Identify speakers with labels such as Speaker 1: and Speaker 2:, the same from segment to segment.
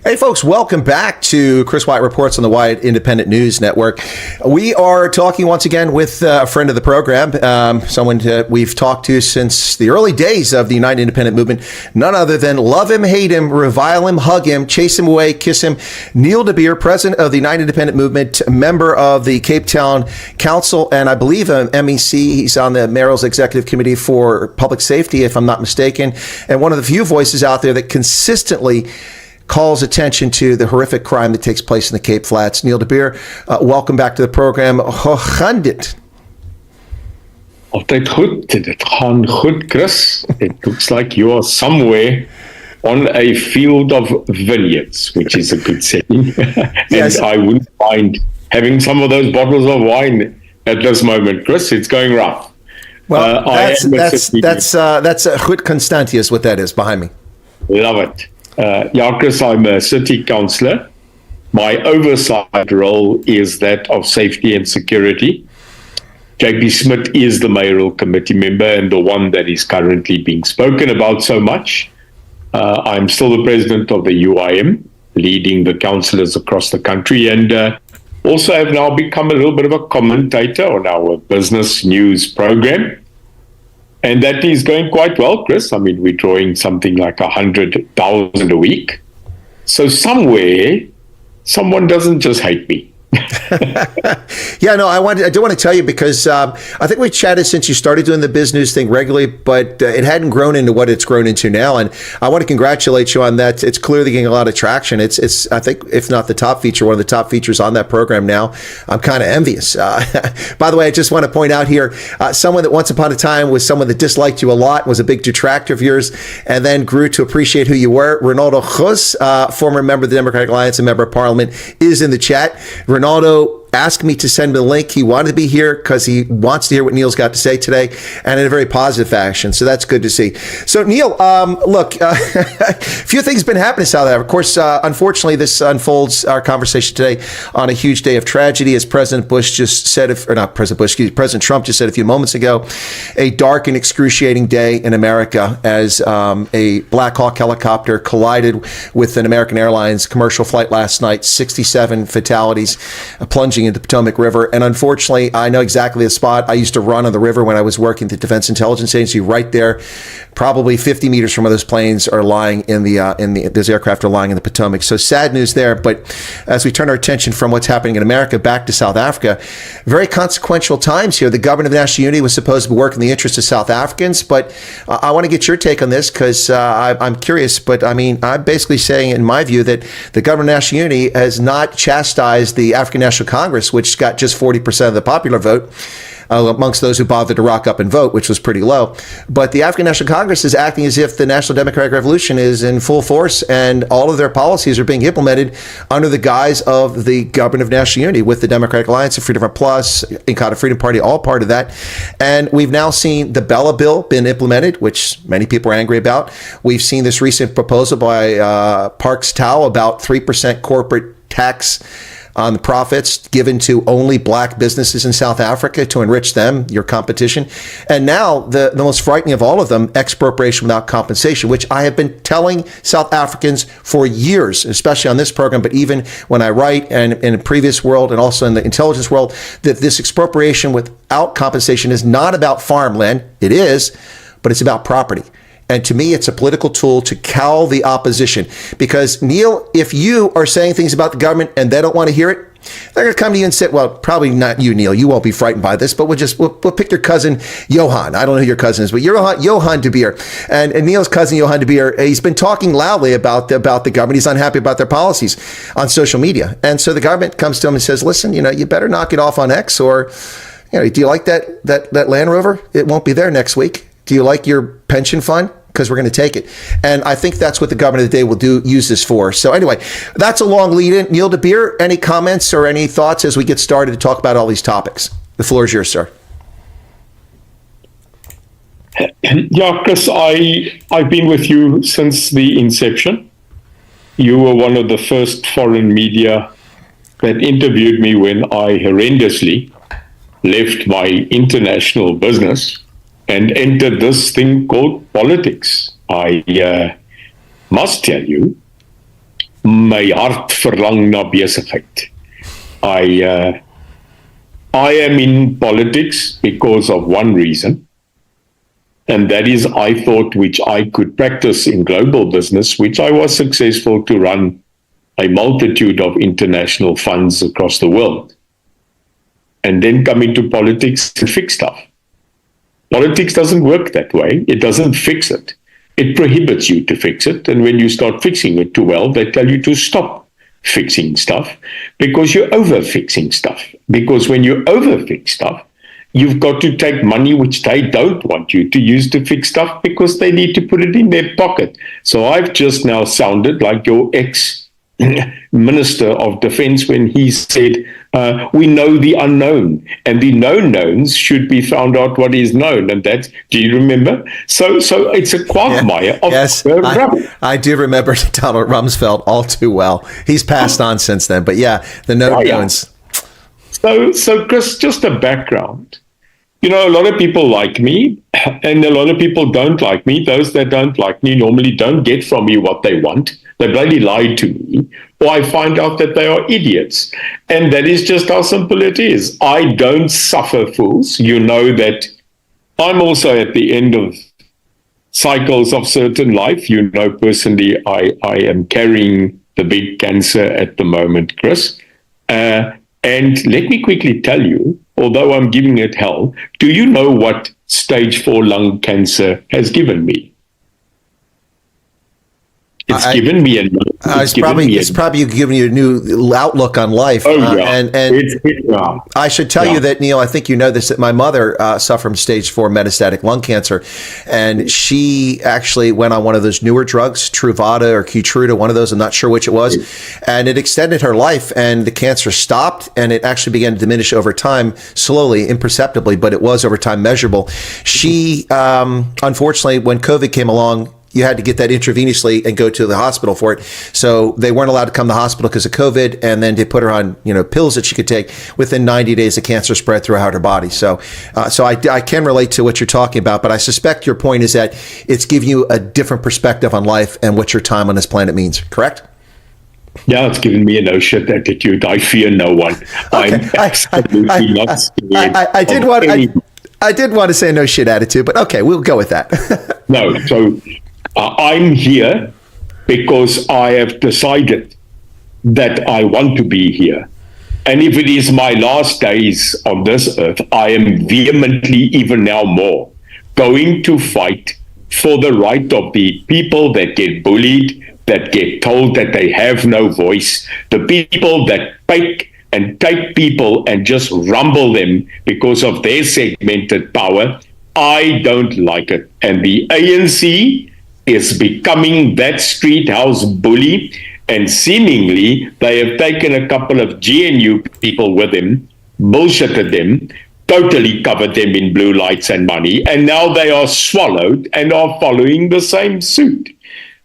Speaker 1: Hey, folks, welcome back to Chris Wyatt Reports on the Wyatt Independent News Network. We are talking once again with a friend of the program, someone that we've talked to since the early days of the United Independent Movement, none other than love him, hate him, revile him, hug him, chase him away, kiss him, Neil de Beer, president of the United Independent Movement, member of the Cape Town Council, and I believe an MEC. He's on the Mayoral's Executive Committee for Public Safety, if I'm not mistaken, and one of the few voices out there that consistently calls attention to the horrific crime that takes place in the Cape Flats. Neil de Beer, welcome back to the program. Hoe gaan dit?
Speaker 2: Altijd goed. Dit gaan goed, Chris. It looks like you are somewhere on a field of vineyards, which is a good setting. And
Speaker 1: yes.
Speaker 2: I wouldn't mind having some of those bottles of wine at this moment, Chris. It's going rough.
Speaker 1: Well, that's goed Constantia is what that is behind me.
Speaker 2: Love it. Chris, I'm a city councillor. My oversight role is that of safety and security. JP Smith is the mayoral committee member and the one that is currently being spoken about so much. I'm still the president of the UIM, leading the councillors across the country, and also have now become a little bit of a commentator on our business news program. And that is going quite well, Chris. I mean, we're drawing something like 100,000 a week. So somewhere, someone doesn't just hate me.
Speaker 1: Yeah, no, I do want to tell you because I think we chatted since you started doing the biz news thing regularly, but it hadn't grown into what it's grown into now. And I want to congratulate you on that. It's clearly getting a lot of traction. It's I think, if not the top feature, one of the top features on that program now. I'm kind of envious. By the way, I just want to point out here, someone that once upon a time was someone that disliked you a lot, was a big detractor of yours, and then grew to appreciate who you were. Ronaldo Guz, former member of the Democratic Alliance and member of Parliament, is in the chat. Ronaldo asked me to send him a link. He wanted to be here because he wants to hear what Neil's got to say today, and in a very positive fashion. So that's good to see. So Neil, look, a few things been happening in South Africa. Of course, unfortunately, this unfolds our conversation today on a huge day of tragedy, as President Bush just said, President Trump just said a few moments ago, a dark and excruciating day in America as a Black Hawk helicopter collided with an American Airlines commercial flight last night, 67 fatalities, plunging into the Potomac River. And unfortunately, I know exactly the spot. I used to run on the river when I was working at the Defense Intelligence Agency, right there. Probably 50 meters from where those planes are lying those aircraft are lying in the Potomac. So sad news there. But as we turn our attention from what's happening in America back to South Africa, very consequential times here. The government of national unity was supposed to work in the interests of South Africans, but I want to get your take on this because I'm curious. But I mean, I'm basically saying, in my view, that the government of national unity has not chastised the African National Congress, which got just 40% of the popular vote amongst those who bothered to rock up and vote, which was pretty low. But the African National Congress is acting as if the National Democratic Revolution is in full force, and all of their policies are being implemented under the guise of the government of national unity, with the Democratic Alliance, the Freedom Plus, Inkatha Freedom Party, all part of that. And we've now seen the Bella Bill been implemented, which many people are angry about. We've seen this recent proposal by Parks Tau about 3% corporate tax on the profits given to only black businesses in South Africa to enrich them, your competition. And now the most frightening of all of them, expropriation without compensation, which I have been telling South Africans for years, especially on this program, but even when I write and in the previous world and also in the intelligence world, that this expropriation without compensation is not about farmland. It is, but it's about property. And to me, it's a political tool to cow the opposition. Because, Neil, if you are saying things about the government and they don't want to hear it, they're going to come to you and say, well, probably not you, Neil. You won't be frightened by this, but we'll pick your cousin, Johan. I don't know who your cousin is, but Johan de Beer. And Neil's cousin, Johan de Beer, he's been talking loudly about the government. He's unhappy about their policies on social media. And so the government comes to him and says, listen, you better knock it off on X, or, do you like that Land Rover? It won't be there next week. Do you like your pension fund? Because we're going to take it. And I think that's what the government of the day will use this for. So anyway, that's a long lead in. Neil de Beer, any comments or any thoughts as we get started to talk about all these topics? The floor is yours, sir.
Speaker 2: Yeah, Chris, I've been with you since the inception. You were one of the first foreign media that interviewed me when I horrendously left my international business and entered this thing called politics. I must tell you my hart verlang na besigheid. I am in politics because of one reason, and that is I thought which I could practice in global business, which I was successful to run a multitude of international funds across the world, and then come into politics and fix stuff. Politics doesn't work that way. It doesn't fix it. It prohibits you to fix it. And when you start fixing it too well, they tell you to stop fixing stuff because you're over fixing stuff. Because when you over fix stuff, you've got to take money which they don't want you to use to fix stuff because they need to put it in their pocket. So I've just now sounded like your ex-Minister of Defense when he said, we know the unknown, and the known knowns should be found out what is known. And that, do you remember? So it's a quagmire of
Speaker 1: yes, I do remember Donald Rumsfeld all too well. He's passed on since then, but yeah, the known knowns.
Speaker 2: So Chris, just a background. You know, a lot of people like me, and a lot of people don't like me. Those that don't like me normally don't get from me what they want. They bloody lie to me, or I find out that they are idiots. And that is just how simple it is. I don't suffer fools. You know that I'm also at the end of cycles of certain life. You know, personally, I am carrying the big cancer at the moment, Chris. And let me quickly tell you, although I'm giving it hell, do you know what stage 4 lung cancer has given me? It's given me a.
Speaker 1: It's probably giving you a new outlook on life.
Speaker 2: Oh yeah,
Speaker 1: and I should tell you that, Neil, I think you know this, that my mother suffered from stage 4 metastatic lung cancer, and she actually went on one of those newer drugs, Truvada or Keytruda, one of those. I'm not sure which it was, and it extended her life, and the cancer stopped, and it actually began to diminish over time, slowly, imperceptibly, but it was over time measurable. She, unfortunately, when COVID came along, you had to get that intravenously and go to the hospital for it. So they weren't allowed to come to the hospital because of COVID. And then they put her on, pills that she could take. Within 90 days, the cancer spread throughout her body. So I can relate to what you're talking about. But I suspect your point is that it's giving you a different perspective on life and what your time on this planet means. Correct?
Speaker 2: Yeah, it's given me a no shit attitude. I fear no one.
Speaker 1: Okay.
Speaker 2: I'm absolutely not scared.
Speaker 1: I did want to say no shit attitude, but okay, we'll go with that.
Speaker 2: No, so I'm here because I have decided that I want to be here. And if it is my last days on this earth, I am vehemently, even now more, going to fight for the right of the people that get bullied, that get told that they have no voice, the people that pick and take people and just rumble them because of their segmented power. I don't like it. And the ANC is becoming that street house bully, and seemingly they have taken a couple of GNU people with them, bullshitted them, totally covered them in blue lights and money, and now they are swallowed and are following the same suit.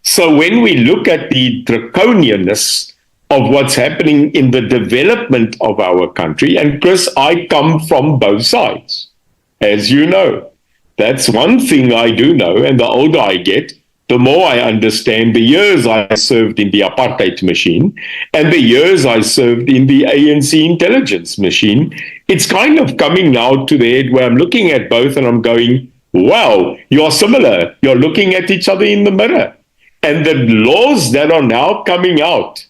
Speaker 2: So when we look at the draconianness of what's happening in the development of our country, and Chris, I come from both sides, as you know. That's one thing I do know, and the older I get, the more I understand the years I served in the apartheid machine and the years I served in the ANC intelligence machine. It's kind of coming now to the head where I'm looking at both and I'm going, wow, you're similar. You're looking at each other in the mirror. And the laws that are now coming out,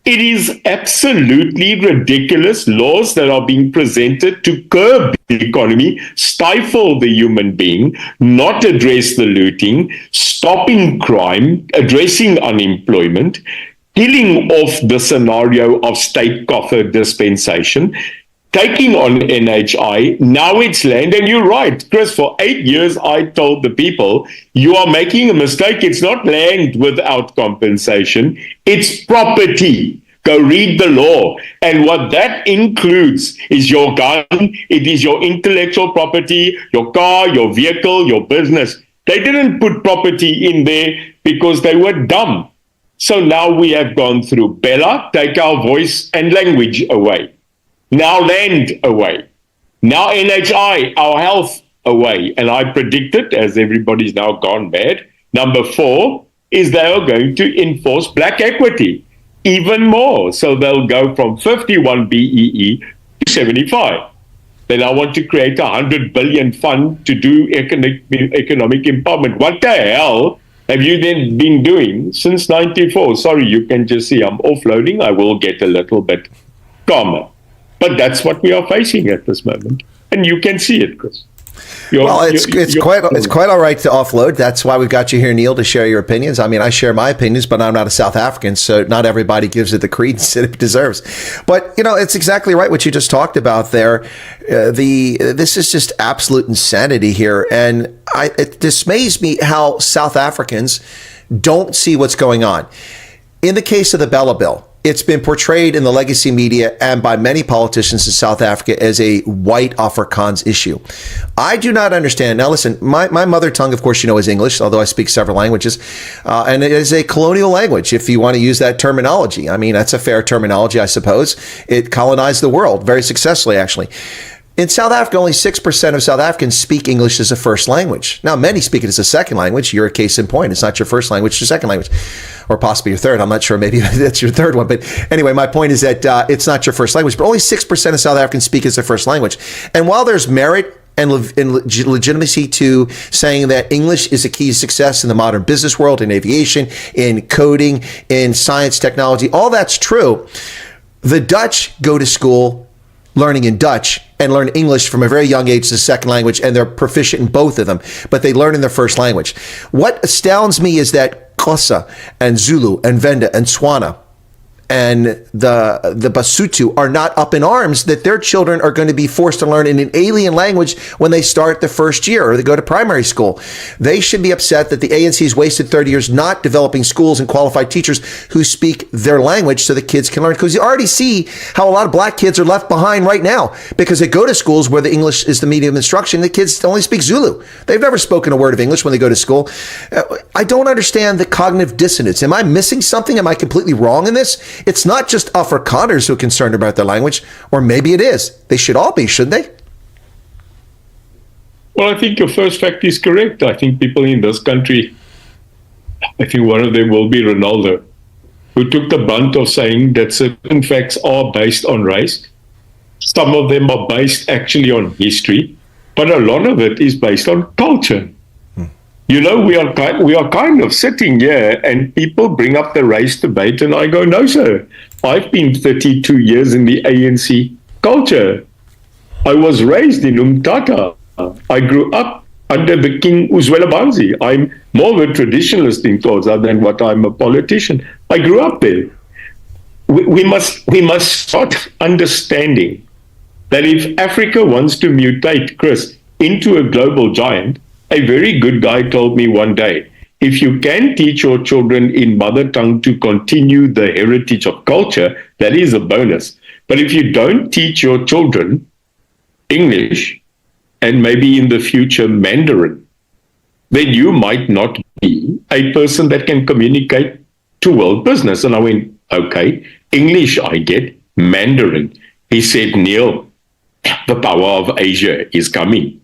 Speaker 2: it is absolutely ridiculous laws that are being presented to curb the economy, stifle the human being, not address the looting, stopping crime, addressing unemployment, killing off the scenario of state coffer dispensation, taking on NHI. Now it's land. And you're right, Chris, for 8 years, I told the people, you are making a mistake. It's not land without compensation. It's property. Go read the law. And what that includes is your gun. It is your intellectual property, your car, your vehicle, your business. They didn't put property in there because they were dumb. So now we have gone through Bella, take our voice and language away. Now land away. Now NHI, our health away. And I predicted, as everybody's now gone mad, number 4, is they are going to enforce black equity even more. So they'll go from 51 BEE to 75. Then I want to create a 100 billion fund to do economic empowerment. What the hell have you then been doing since 94? Sorry, you can just see I'm offloading. I will get a little bit calmer. But that's what we are facing at this moment. And you can see it, Chris.
Speaker 1: It's quite all right to offload. That's why we've got you here, Neil, to share your opinions. I mean, I share my opinions, but I'm not a South African, so not everybody gives it the credence that it deserves. But it's exactly right what you just talked about there. This is just absolute insanity here, and it dismays me how South Africans don't see what's going on. In the case of the Bella Bill, it's been portrayed in the legacy media and by many politicians in South Africa as a white Afrikaans issue. I do not understand. Now, listen, my mother tongue, of course, is English, although I speak several languages. And it is a colonial language, if you want to use that terminology. I mean, that's a fair terminology, I suppose. It colonized the world very successfully, actually. In South Africa, only 6% of South Africans speak English as a first language. Now, many speak it as a second language. You're a case in point. It's not your first language, it's your second language, or possibly your third. I'm not sure. Maybe that's your third one. But anyway, my point is that it's not your first language, but only 6% of South Africans speak as their first language. And while there's merit and legitimacy to saying that English is a key to success in the modern business world, in aviation, in coding, in science, technology, all that's true. The Dutch go to school learning in Dutch and learn English from a very young age as a second language, and they're proficient in both of them, but they learn in their first language. What astounds me is that Xhosa and Zulu and Venda and Tswana and the Basotho are not up in arms that their children are going to be forced to learn in an alien language when they start the first year or they go to primary school. They should be upset that the ANC has wasted 30 years not developing schools and qualified teachers who speak their language so the kids can learn. Because you already see how a lot of black kids are left behind right now because they go to schools where the English is the medium of instruction. The kids only speak Zulu. They've never spoken a word of English when they go to school. I don't understand the cognitive dissonance. Am I missing something? Am I completely wrong in this? It's not just Afrikaners who are concerned about their language, or maybe it is. They should all be, shouldn't they?
Speaker 2: Well, I think your first fact is correct. I think people in this country, I think one of them will be Ronaldo, who took the brunt of saying that certain facts are based on race. Some of them are based actually on history, but a lot of it is based on culture. We are kind of sitting here and people bring up the race debate and I go, no, sir. I've been 32 years in the ANC culture. I was raised in Umtata. I grew up under the King Uzwelabanzi. I'm more of a traditionalist in Xhosa than what I'm a politician. I grew up there. We must start understanding that if Africa wants to mutate, Chris, into a global giant, a very good guy told me one day, if you can teach your children in mother tongue to continue the heritage of culture, that is a bonus. But if you don't teach your children English and maybe in the future Mandarin, then you might not be a person that can communicate to world business. And I went, okay, English I get, Mandarin. He said, Neil, the power of Asia is coming.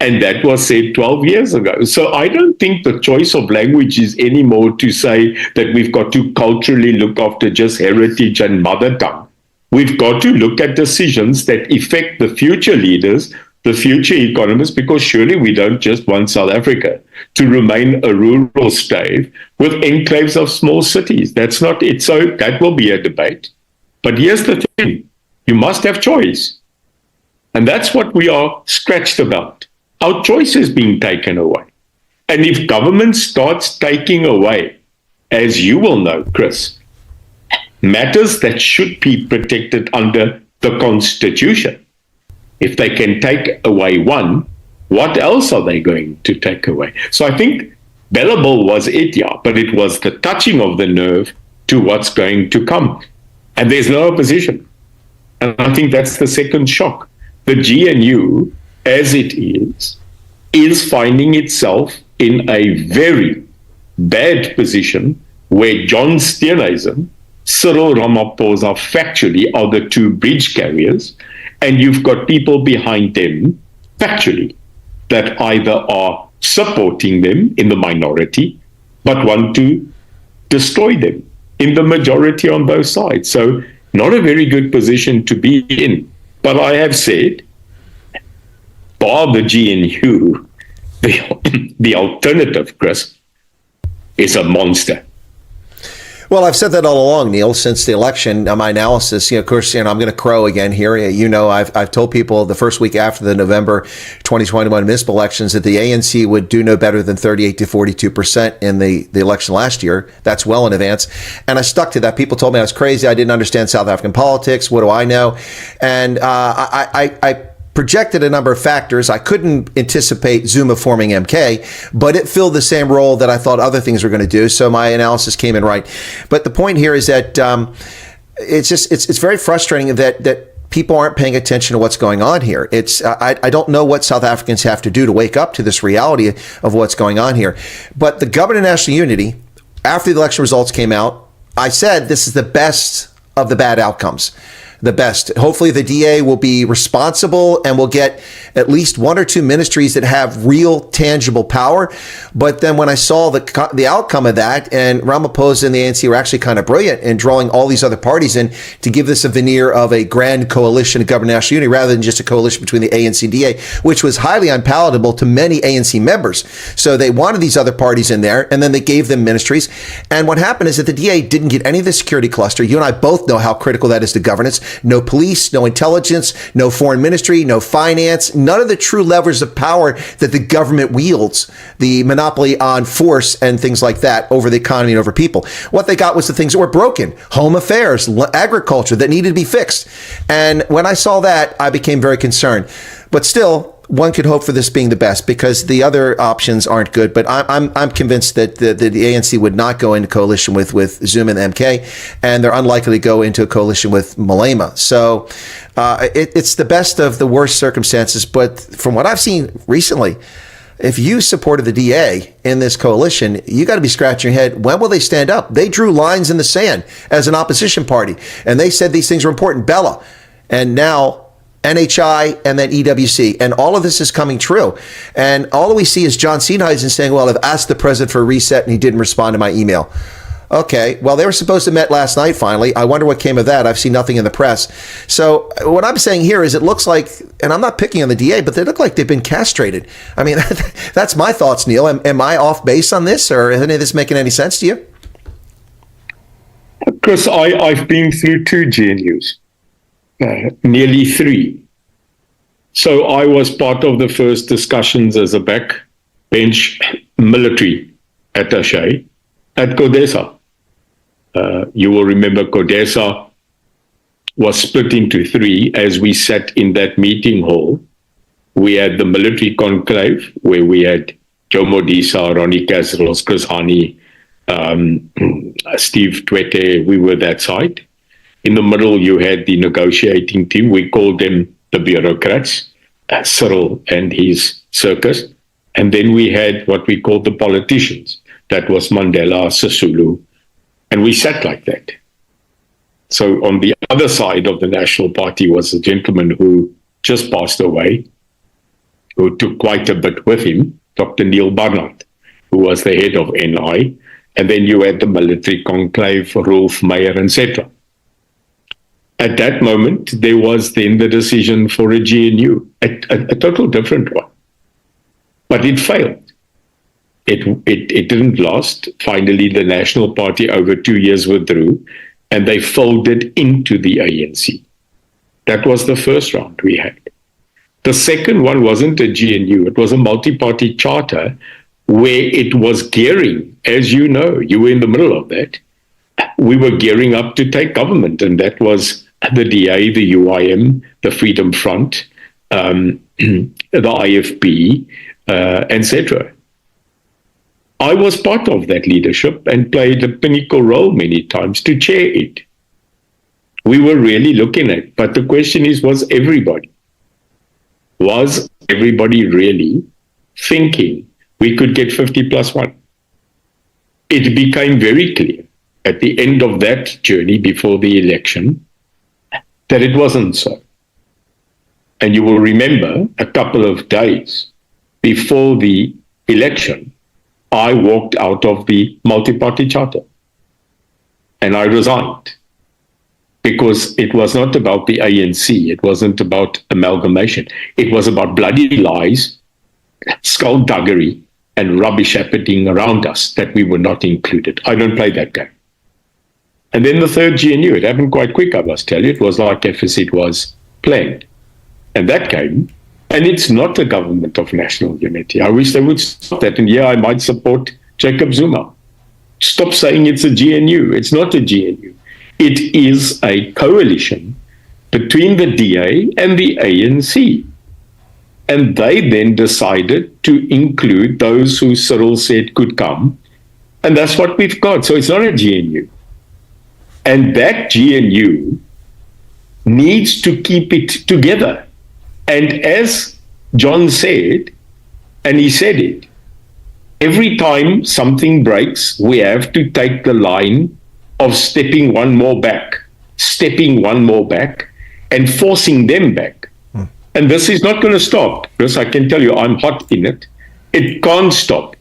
Speaker 2: And that was said 12 years ago. So I don't think the choice of language is anymore to say that we've got to culturally look after just heritage and mother tongue. We've got to look at decisions that affect the future leaders, the future economists, because surely we don't just want South Africa to remain a rural state with enclaves of small cities. That's not it. So that will be a debate. But here's the thing. You must have choice. And that's what we are scratched about. Our choice is being taken away. And if government starts taking away, as you will know, Chris, matters that should be protected under the Constitution, if they can take away one, what else are they going to take away? So I think Bella Bill was it, yeah, but it was the touching of the nerve to what's going to come. And there's no opposition. And I think that's the second shock. The GNU, as it is finding itself in a very bad position where John Steenhuisen, Cyril Ramaphosa factually are the two bridge carriers, and you've got people behind them factually that either are supporting them in the minority but want to destroy them in the majority on both sides. So not a very good position to be in. But I have said, bar the GNU, the alternative, Chris, is a monster.
Speaker 1: Well, I've said that all along, Neil, since the election. My analysis, of course, I'm going to crow again here. I've told people the first week after the November 2021 municipal elections that the ANC would do no better than 38 to 42% in the election last year. That's well in advance. And I stuck to that. People told me I was crazy. I didn't understand South African politics. What do I know? And I projected a number of factors. I couldn't anticipate Zuma forming MK, but it filled the same role that I thought other things were going to do. So my analysis came in right. But the point here is that it's very frustrating that people aren't paying attention to what's going on here. I don't know what South Africans have to do to wake up to this reality of what's going on here. But the Government of National Unity, after the election results came out, I said this is the best of the bad outcomes. The best. Hopefully the DA will be responsible and will get at least one or two ministries that have real tangible power. But then when I saw the outcome of that, and Ramaphosa and the ANC were actually kind of brilliant in drawing all these other parties in to give this a veneer of a grand coalition of Government of National Unity rather than just a coalition between the ANC and DA, which was highly unpalatable to many ANC members. So they wanted these other parties in there, and then they gave them ministries. And what happened is that the DA didn't get any of the security cluster. You and I both know how critical that is to governance. No police, no intelligence, no foreign ministry, no finance, none of the true levers of power that the government wields, the monopoly on force and things like that over the economy and over people. What they got was the things that were broken, home affairs, agriculture that needed to be fixed. And when I saw that, I became very concerned. But still, one could hope for this being the best because the other options aren't good. But I'm convinced that the ANC would not go into coalition with Zuma and MK, and they're unlikely to go into a coalition with Malema. So it's the best of the worst circumstances. But from what I've seen recently, if you supported the DA in this coalition, you got to be scratching your head. When will they stand up? They drew lines in the sand as an opposition party, and they said these things are important. Bella, and now NHI, and then EWC. And all of this is coming true. And all we see is John Seenhuisen saying, well, I've asked the president for a reset and he didn't respond to my email. Okay, well, they were supposed to meet last night, finally. I wonder what came of that. I've seen nothing in the press. So what I'm saying here is it looks like, and I'm not picking on the DA, but they look like they've been castrated. I mean, that's my thoughts, Neil. Am I off base on this, or is any of this making any sense to you?
Speaker 2: Chris, I've been through 2 GNUs. Nearly 3. So I was part of the first discussions as a backbench military attaché at CODESA. You will remember CODESA was split into 3 as we sat in that meeting hall. We had the military conclave where we had Joe Modisa, Ronnie Casseros, Chris Hani, Steve Twete. We were that side. In the middle, you had the negotiating team. We called them the bureaucrats, Cyril and his circus. And then we had what we called the politicians. That was Mandela, Sisulu. And we sat like that. So on the other side of the National Party was a gentleman who just passed away, who took quite a bit with him, Dr. Neil Barnard, who was the head of NI. And then you had the military conclave, Rolf Meyer, etc. At that moment, there was then the decision for a GNU, a total different one. But it failed. It didn't last. Finally, the National Party over 2 years withdrew, and they folded into the ANC. That was the first round we had. The second one wasn't a GNU. It was a multi-party charter where it was gearing, as you know, you were in the middle of that. We were gearing up to take government, and that was the DA, the UIM, the Freedom Front, the IFP, etc. I was part of that leadership and played a pinnacle role many times to chair it. We were really looking at, but the question is, was everybody really thinking we could get 50 plus 1? It became very clear at the end of that journey before the election that it wasn't so. And you will remember a couple of days before the election, I walked out of the multi-party charter and I resigned because it was not about the ANC. It wasn't about amalgamation. It was about bloody lies, skullduggery, and rubbish happening around us that we were not included. I don't play that game. And then the third GNU, it happened quite quick, I must tell you. It was like it was planned. And that came, and it's not a government of national unity. I wish they would stop that. And yeah, I might support Jacob Zuma. Stop saying it's a GNU. It's not a GNU. It is a coalition between the DA and the ANC. And they then decided to include those who Cyril said could come. And that's what we've got. So it's not a GNU. And that GNU needs to keep it together. And as John said, and he said it, every time something breaks, we have to take the line of stepping one more back, and forcing them back. And this is not going to stop, because I can tell you, I'm hot in it. It can't stop.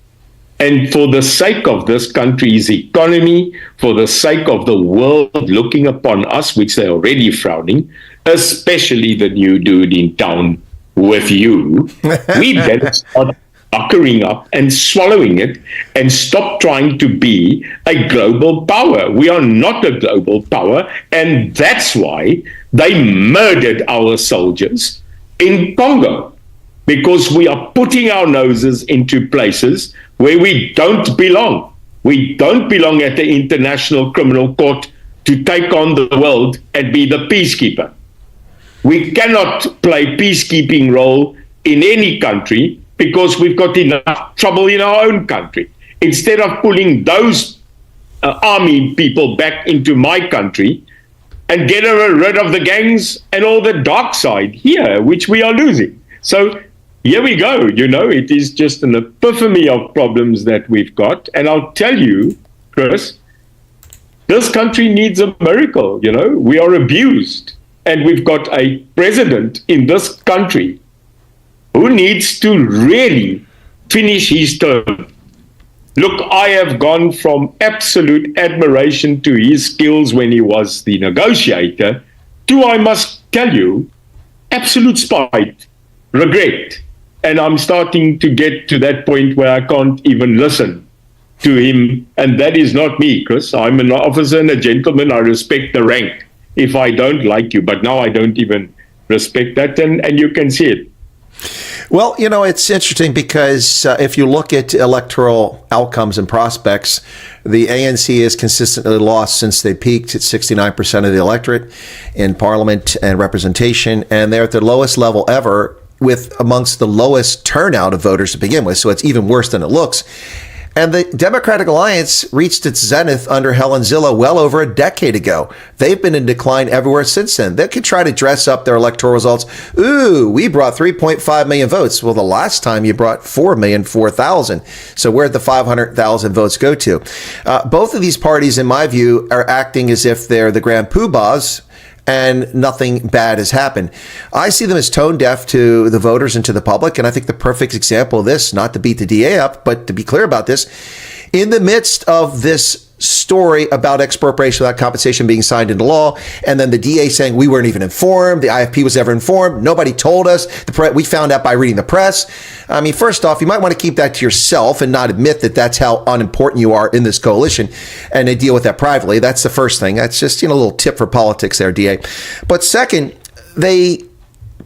Speaker 2: And for the sake of this country's economy, for the sake of the world looking upon us, which they're already frowning, especially the new dude in town with you, we better start buckering up and swallowing it and stop trying to be a global power. We are not a global power, and that's why they murdered our soldiers in Congo, because we are putting our noses into places where we don't belong. We don't belong at the International Criminal Court to take on the world and be the peacekeeper. We cannot play peacekeeping role in any country because we've got enough trouble in our own country. Instead of pulling those army people back into my country and get rid of the gangs and all the dark side here, which we are losing. So here we go. It is just an epiphany of problems that we've got. And I'll tell you, Chris, this country needs a miracle. We are abused. And we've got a president in this country who needs to really finish his term. Look, I have gone from absolute admiration to his skills when he was the negotiator to, I must tell you, absolute spite, regret. And I'm starting to get to that point where I can't even listen to him. And that is not me, Chris. I'm an officer and a gentleman. I respect the rank if I don't like you. But now I don't even respect that. And you can see it.
Speaker 1: Well, it's interesting because if you look at electoral outcomes and prospects, the ANC has consistently lost since they peaked at 69% of the electorate in parliament and representation. And they're at their lowest level ever, with amongst the lowest turnout of voters to begin with. So it's even worse than it looks. And the Democratic Alliance reached its zenith under Helen Zille well over a decade ago. They've been in decline everywhere since then. They could try to dress up their electoral results. Ooh, we brought 3.5 million votes. Well, the last time you brought 4,004,000. So where'd the 500,000 votes go to? Both of these parties, in my view, are acting as if they're the grand poobahs and nothing bad has happened. I see them as tone deaf to the voters and to the public. And I think the perfect example of this, not to beat the DA up, but to be clear about this, in the midst of this story about expropriation without compensation being signed into law, and then the DA saying we weren't even informed, the IFP was never informed, nobody told us, we found out by reading the press. I mean, first off, you might want to keep that to yourself and not admit that that's how unimportant you are in this coalition, and they deal with that privately. That's the first thing. That's just a little tip for politics there, DA. But second,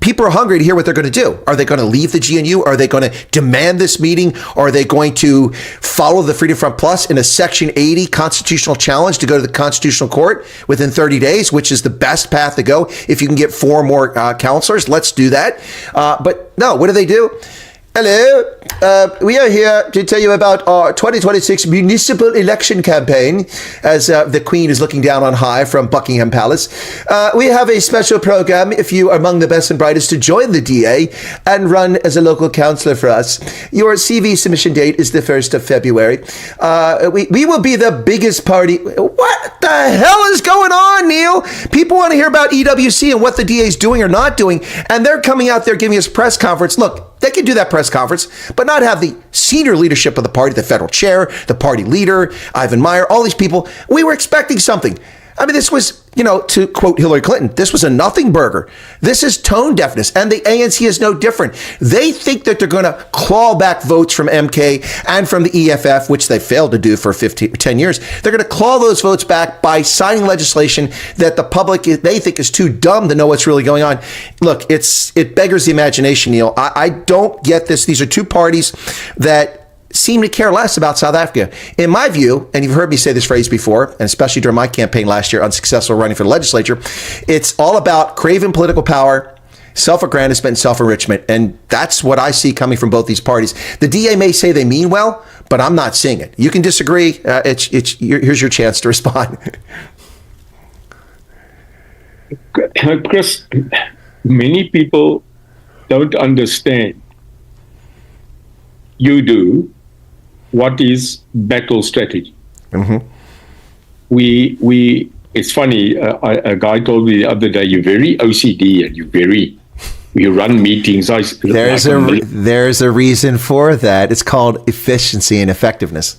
Speaker 1: people are hungry to hear what they're going to do. Are they going to leave the GNU? Are they going to demand this meeting? Are they going to follow the Freedom Front Plus in a Section 80 constitutional challenge to go to the Constitutional Court within 30 days, which is the best path to go? If you can get 4 more counselors, let's do that. But no, what do? Hello, we are here to tell you about our 2026 municipal election campaign as the Queen is looking down on high from Buckingham Palace. We have a special program if you are among the best and brightest to join the DA and run as a local councillor for us. Your CV submission date is the 1st of February. We will be the biggest party. What the hell is going on, Neil? People want to hear about EWC and what the DA is doing or not doing, and they're coming out there giving us a press conference. Look, they could do that press conference, but not have the senior leadership of the party, the federal chair, the party leader, Ivan Meyer, all these people. We were expecting something. I mean, this was, to quote Hillary Clinton, this was a nothing burger. This is tone deafness, and the ANC is no different. They think that they're going to claw back votes from MK and from the EFF, which they failed to do for 10 years. They're going to claw those votes back by signing legislation that the public, they think, is too dumb to know what's really going on. Look, it beggars the imagination, Neil. I don't get this. These are two parties that seem to care less about South Africa. In my view, and you've heard me say this phrase before, and especially during my campaign last year, unsuccessful running for the legislature, it's all about craving political power, self-aggrandizement, and self-enrichment. And that's what I see coming from both these parties. The DA may say they mean well, but I'm not seeing it. You can disagree. Here's your chance to respond.
Speaker 2: Chris, many people don't understand. You do. What is battle strategy? Mm-hmm. It's funny. A guy told me the other day, "You're very OCD and you run meetings."
Speaker 1: There's a reason for that. It's called efficiency and effectiveness.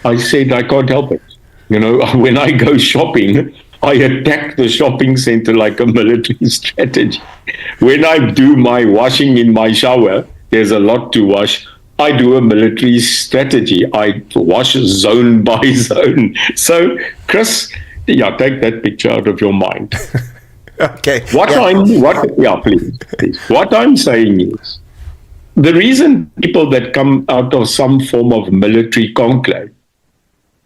Speaker 2: I said I can't help it. When I go shopping, I attack the shopping center like a military strategy. When I do my washing in my shower, there's a lot to wash. I do a military strategy. I wash zone by zone. So, Chris, take that picture out of your mind.
Speaker 1: Okay.
Speaker 2: Please. What I'm saying is, the reason people that come out of some form of military conclave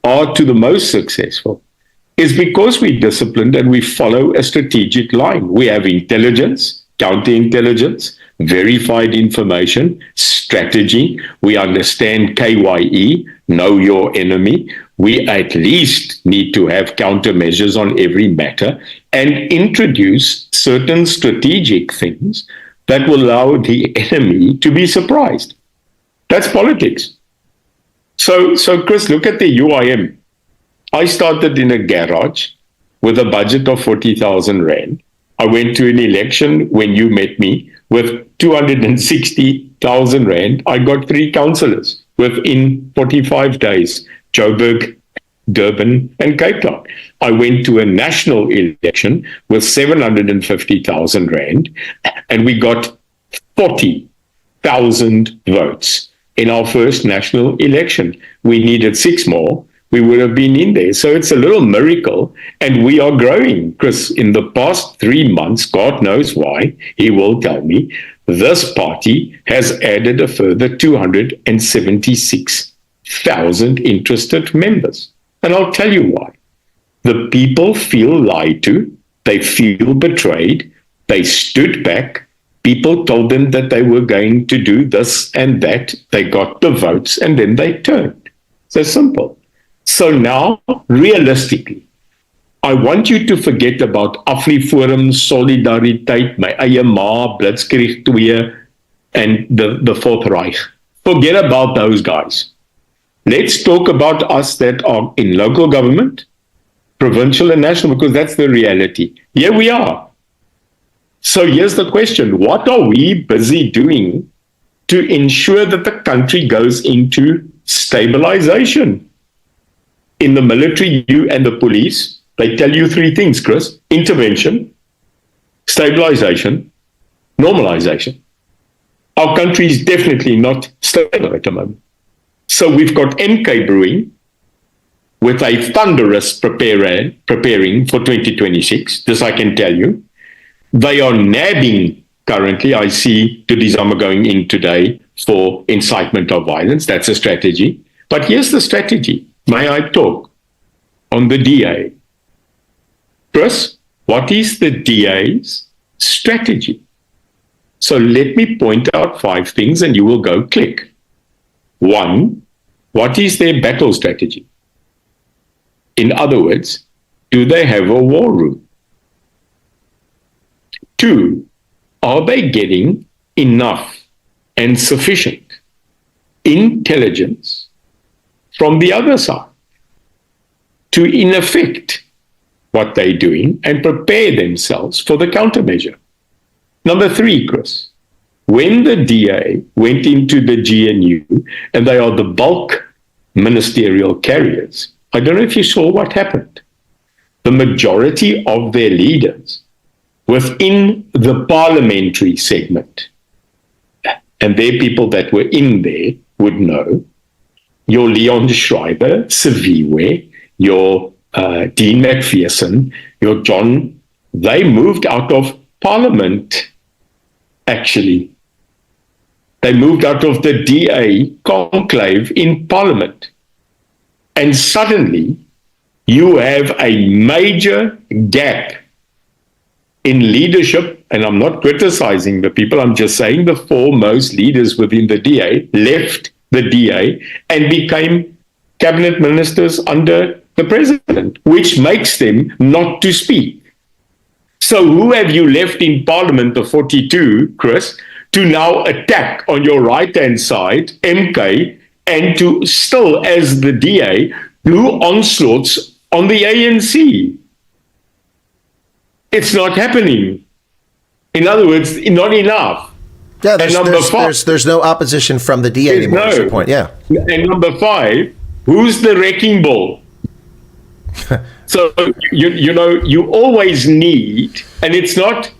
Speaker 2: are to the most successful is because we're disciplined and we follow a strategic line. We have intelligence, counterintelligence, verified information, strategy. We understand KYE, know your enemy. We at least need to have countermeasures on every matter and introduce certain strategic things that will allow the enemy to be surprised. That's politics. So Chris, look at the UIM. I started in a garage with a budget of 40,000 Rand. I went to an election when you met me with 260,000 Rand. I got 3 councillors within 45 days, Joburg, Durban, and Cape Town. I went to a national election with 750,000 Rand, and we got 40,000 votes in our first national election. We needed 6 more. We would have been in there. So it's a little miracle, and we are growing. Chris, in the past 3 months, God knows why, he will tell me, this party has added a further 276,000 interested members. And I'll tell you why. The people feel lied to. They feel betrayed. They stood back. People told them that they were going to do this and that. They got the votes, and then they turned. So simple. So now, realistically, I want you to forget about AfriForum, Solidariteit, my eie ma, Blitzkrieg 2, and the Fourth Reich. Forget about those guys. Let's talk about us that are in local government, provincial and national, because that's the reality. Here we are. So here's the question. What are we busy doing to ensure that the country goes into stabilization? In the military, you and the police, they tell you 3 things, Chris. Intervention, stabilization, normalization. Our country is definitely not stable at the moment. So we've got MK brewing with a thunderous preparing for 2026. This I can tell you. They are nabbing currently. I see Dudizama going in today for incitement of violence. That's a strategy. But here's the strategy. May I talk on the DA? Chris, what is the DA's strategy? So let me point out 5 things and you will go click. 1, what is their battle strategy? In other words, do they have a war room? 2, are they getting enough and sufficient intelligence from the other side to, in effect, what they're doing and prepare themselves for the countermeasure. Number 3, Chris, when the DA went into the GNU, and they are the bulk ministerial carriers, I don't know if you saw what happened. The majority of their leaders within the parliamentary segment, and they're people that were in there, would know, your Leon Schreiber, Seviwe, your Dean McPherson, your John, they moved out of Parliament, actually. They moved out of the DA conclave in Parliament. And suddenly, you have a major gap in leadership, and I'm not criticizing the people, I'm just saying the foremost leaders within the DA left the DA and became cabinet ministers under the president, which makes them not to speak. So who have you left in Parliament, the 42, Chris, to now attack on your right-hand side, MK, and to still, as the DA, do onslaughts on the ANC? It's not happening. In other words, not enough.
Speaker 1: Yeah, there's no opposition from the DA anymore. That's the point. Yeah.
Speaker 2: And number 5, who's the wrecking ball? So, you always need, and it's not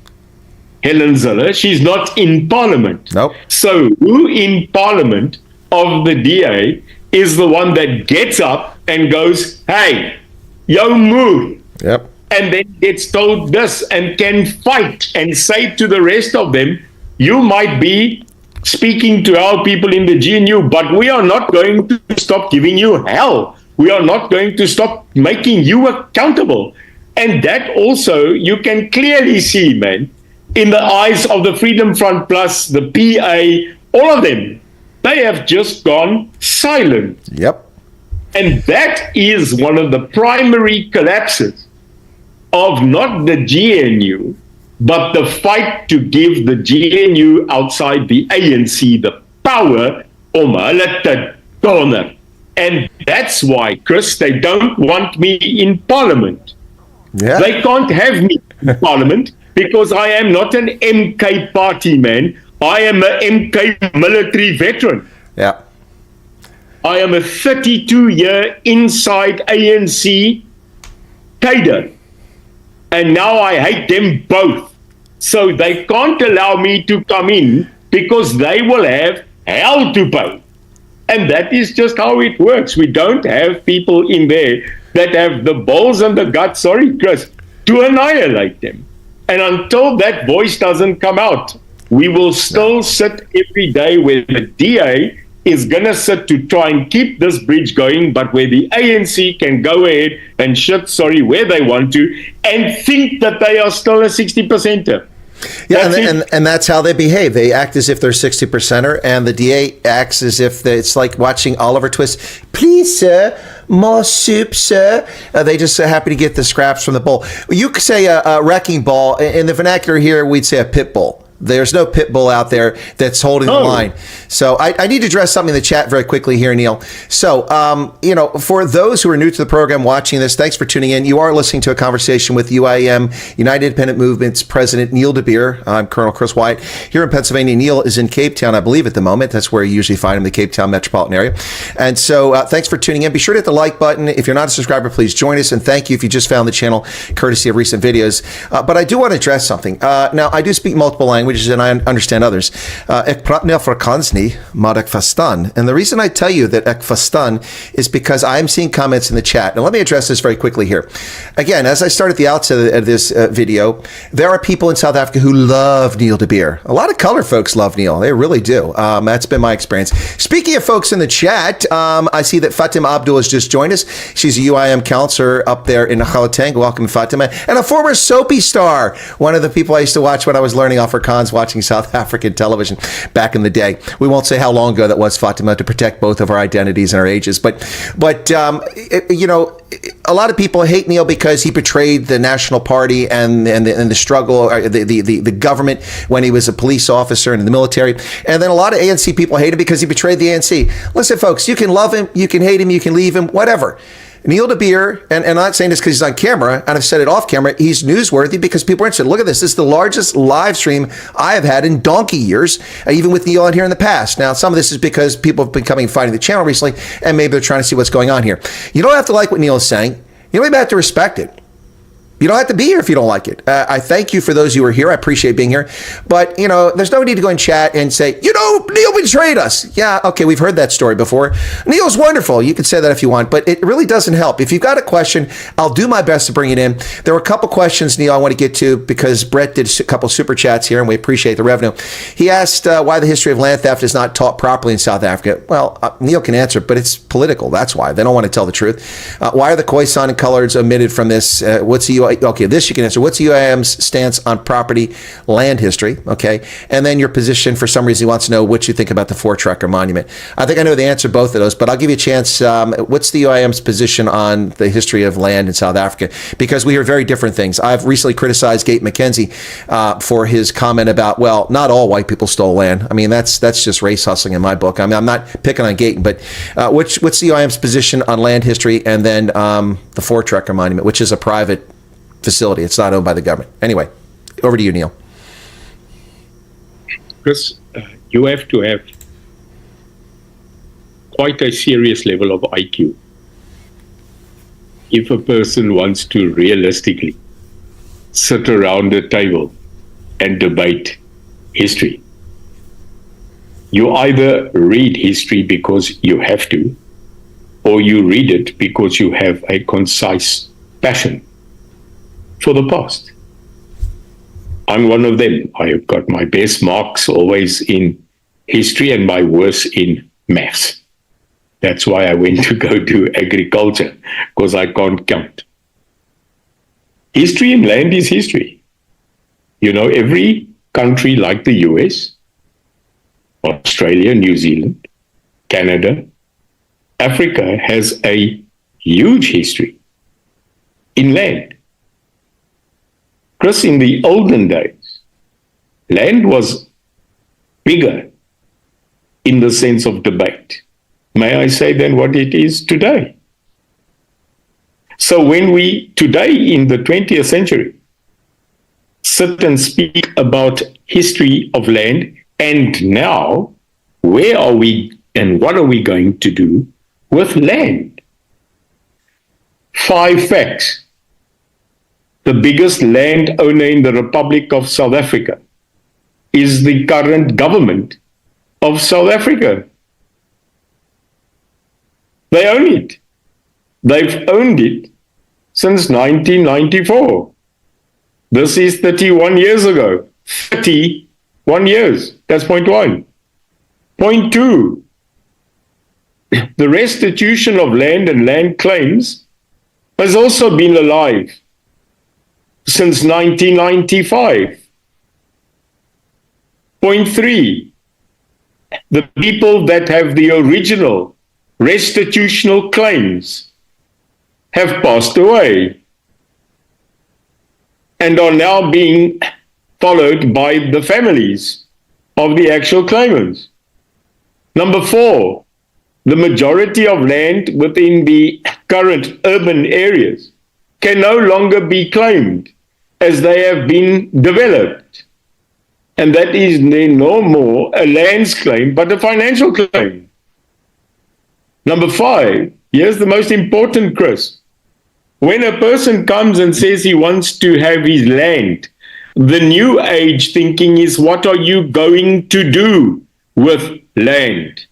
Speaker 2: Helen Zille, she's not in Parliament.
Speaker 1: Nope.
Speaker 2: So who in Parliament of the DA is the one that gets up and goes, hey, yo, move.
Speaker 1: Yep.
Speaker 2: And then gets told this and can fight and say to the rest of them, you might be speaking to our people in the GNU, but we are not going to stop giving you hell. We are not going to stop making you accountable. And that also, you can clearly see, man, in the eyes of the Freedom Front Plus, the PA, all of them, they have just gone silent.
Speaker 1: Yep.
Speaker 2: And that is one of the primary collapses of not the GNU, but the fight to give the GNU outside the ANC the power om hulle te corner. And that's why, Chris, they don't want me in Parliament.
Speaker 1: Yeah.
Speaker 2: They can't have me in Parliament because I am not an MK party man. I am an MK military veteran.
Speaker 1: Yeah.
Speaker 2: I am a 32-year inside ANC cadre. And now I hate them both. So they can't allow me to come in because they will have hell to pay. And that is just how it works. We don't have people in there that have the balls and the guts, sorry, Chris, to annihilate them. And until that voice doesn't come out, we will still sit every day where the DA is going to sit to try and keep this bridge going, but where the ANC can go ahead and shit, sorry, where they want to, and think that they are still a 60%er.
Speaker 1: Yeah, and that's how they behave. They act as if they're 60%er, and the DA acts as if it's like watching Oliver Twist. Please, sir, more soup, sir. They just happy to get the scraps from the bowl. You could say a wrecking ball. In the vernacular here, we'd say a pit bull. There's no pit bull out there that's holding the line. So I need to address something in the chat very quickly here, Neil. So, for those who are new to the program watching this, thanks for tuning in. You are listening to a conversation with UIM, United Independent Movement's President Neil de Beer. I'm Colonel Chris White. Here in Pennsylvania, Neil is in Cape Town, I believe, at the moment. That's where you usually find him, the Cape Town metropolitan area. And so thanks for tuning in. Be sure to hit the like button. If you're not a subscriber, please join us. And thank you if you just found the channel, courtesy of recent videos. But I do want to address something. Now, I do speak multiple languages, and I understand others. Ik praat niet Afrikaans nie, maar ik verstaan. And the reason I tell you that ik verstaan is because I'm seeing comments in the chat. Now, let me address this very quickly here. Again, as I start at the outset of this video, there are people in South Africa who love Neil de Beer. A lot of color folks love Neil. They really do. That's been my experience. Speaking of folks in the chat, I see that Fatima Abdul has just joined us. She's a UIM counselor up there in Gauteng. Welcome, Fatima. And a former soapy star. One of the people I used to watch when I was learning Afrikaans, watching South African television back in the day. We won't say how long ago that was, Fatima, to protect both of our identities and our ages. But a lot of people hate Neil because he betrayed the National Party and the struggle, or the government when he was a police officer and in the military. And then a lot of ANC people hate him because he betrayed the ANC. Listen, folks, you can love him, you can hate him, you can leave him, whatever. Neil DeBeer, and I'm not saying this because he's on camera, and I've said it off camera, he's newsworthy because people are interested. Look at this. This is the largest live stream I have had in donkey years, even with Neil on here in the past. Now, some of this is because people have been coming and finding the channel recently, and maybe they're trying to see what's going on here. You don't have to like what Neil is saying. You don't even have to respect it. You don't have to be here if you don't like it. I thank you for those who are here. I appreciate being here. But, there's no need to go and chat and say, Neil betrayed us. Yeah, okay, we've heard that story before. Neil's wonderful. You can say that if you want, but it really doesn't help. If you've got a question, I'll do my best to bring it in. There were a couple questions, Neil, I want to get to because Brett did a couple super chats here, and we appreciate the revenue. He asked why the history of land theft is not taught properly in South Africa. Well, Neil can answer, but it's political. That's why. They don't want to tell the truth. Why are the Khoisan and coloreds omitted from this? What's the okay, this you can answer. What's the UIM's stance on property land history? Okay. And then your position, for some reason, he wants to know what you think about the four-tracker monument. I think I know the answer to both of those, but I'll give you a chance. What's the UIM's position on the history of land in South Africa? Because we hear very different things. I've recently criticized Gate McKenzie for his comment about, well, not all white people stole land. I mean, that's just race hustling in my book. I mean, I'm not picking on Gate, but what's the UIM's position on land history and then the four-tracker monument, which is a private facility. It's not owned by the government. Anyway, over to you, Neil.
Speaker 2: Chris, you have to have quite a serious level of IQ if a person wants to realistically sit around a table and debate history. You either read history because you have to, or you read it because you have a concise passion for the past. I'm one of them. I have got my best marks always in history and my worst in maths. That's why I went to go do agriculture, because I can't count. History and land is history. Every country like the US, Australia, New Zealand, Canada, Africa has a huge history in land. Chris, in the olden days, land was bigger in the sense of debate, may I say, than what it is today. So when we, today in the 20th century, sit and speak about history of land, and now, where are we and what are we going to do with land? 5 facts. The biggest landowner in the Republic of South Africa is the current government of South Africa. They own it. They've owned it since 1994. This is 31 years ago. 31 years. That's point 1. Point 2, the restitution of land and land claims has also been alive since 1995. Point 3, the people that have the original restitutional claims have passed away and are now being followed by the families of the actual claimants. Number 4, the majority of land within the current urban areas can no longer be claimed as they have been developed. And that is no more a lands claim, but a financial claim. Number 5, here's the most important, Chris. When a person comes and says he wants to have his land, the new age thinking is, what are you going to do with land?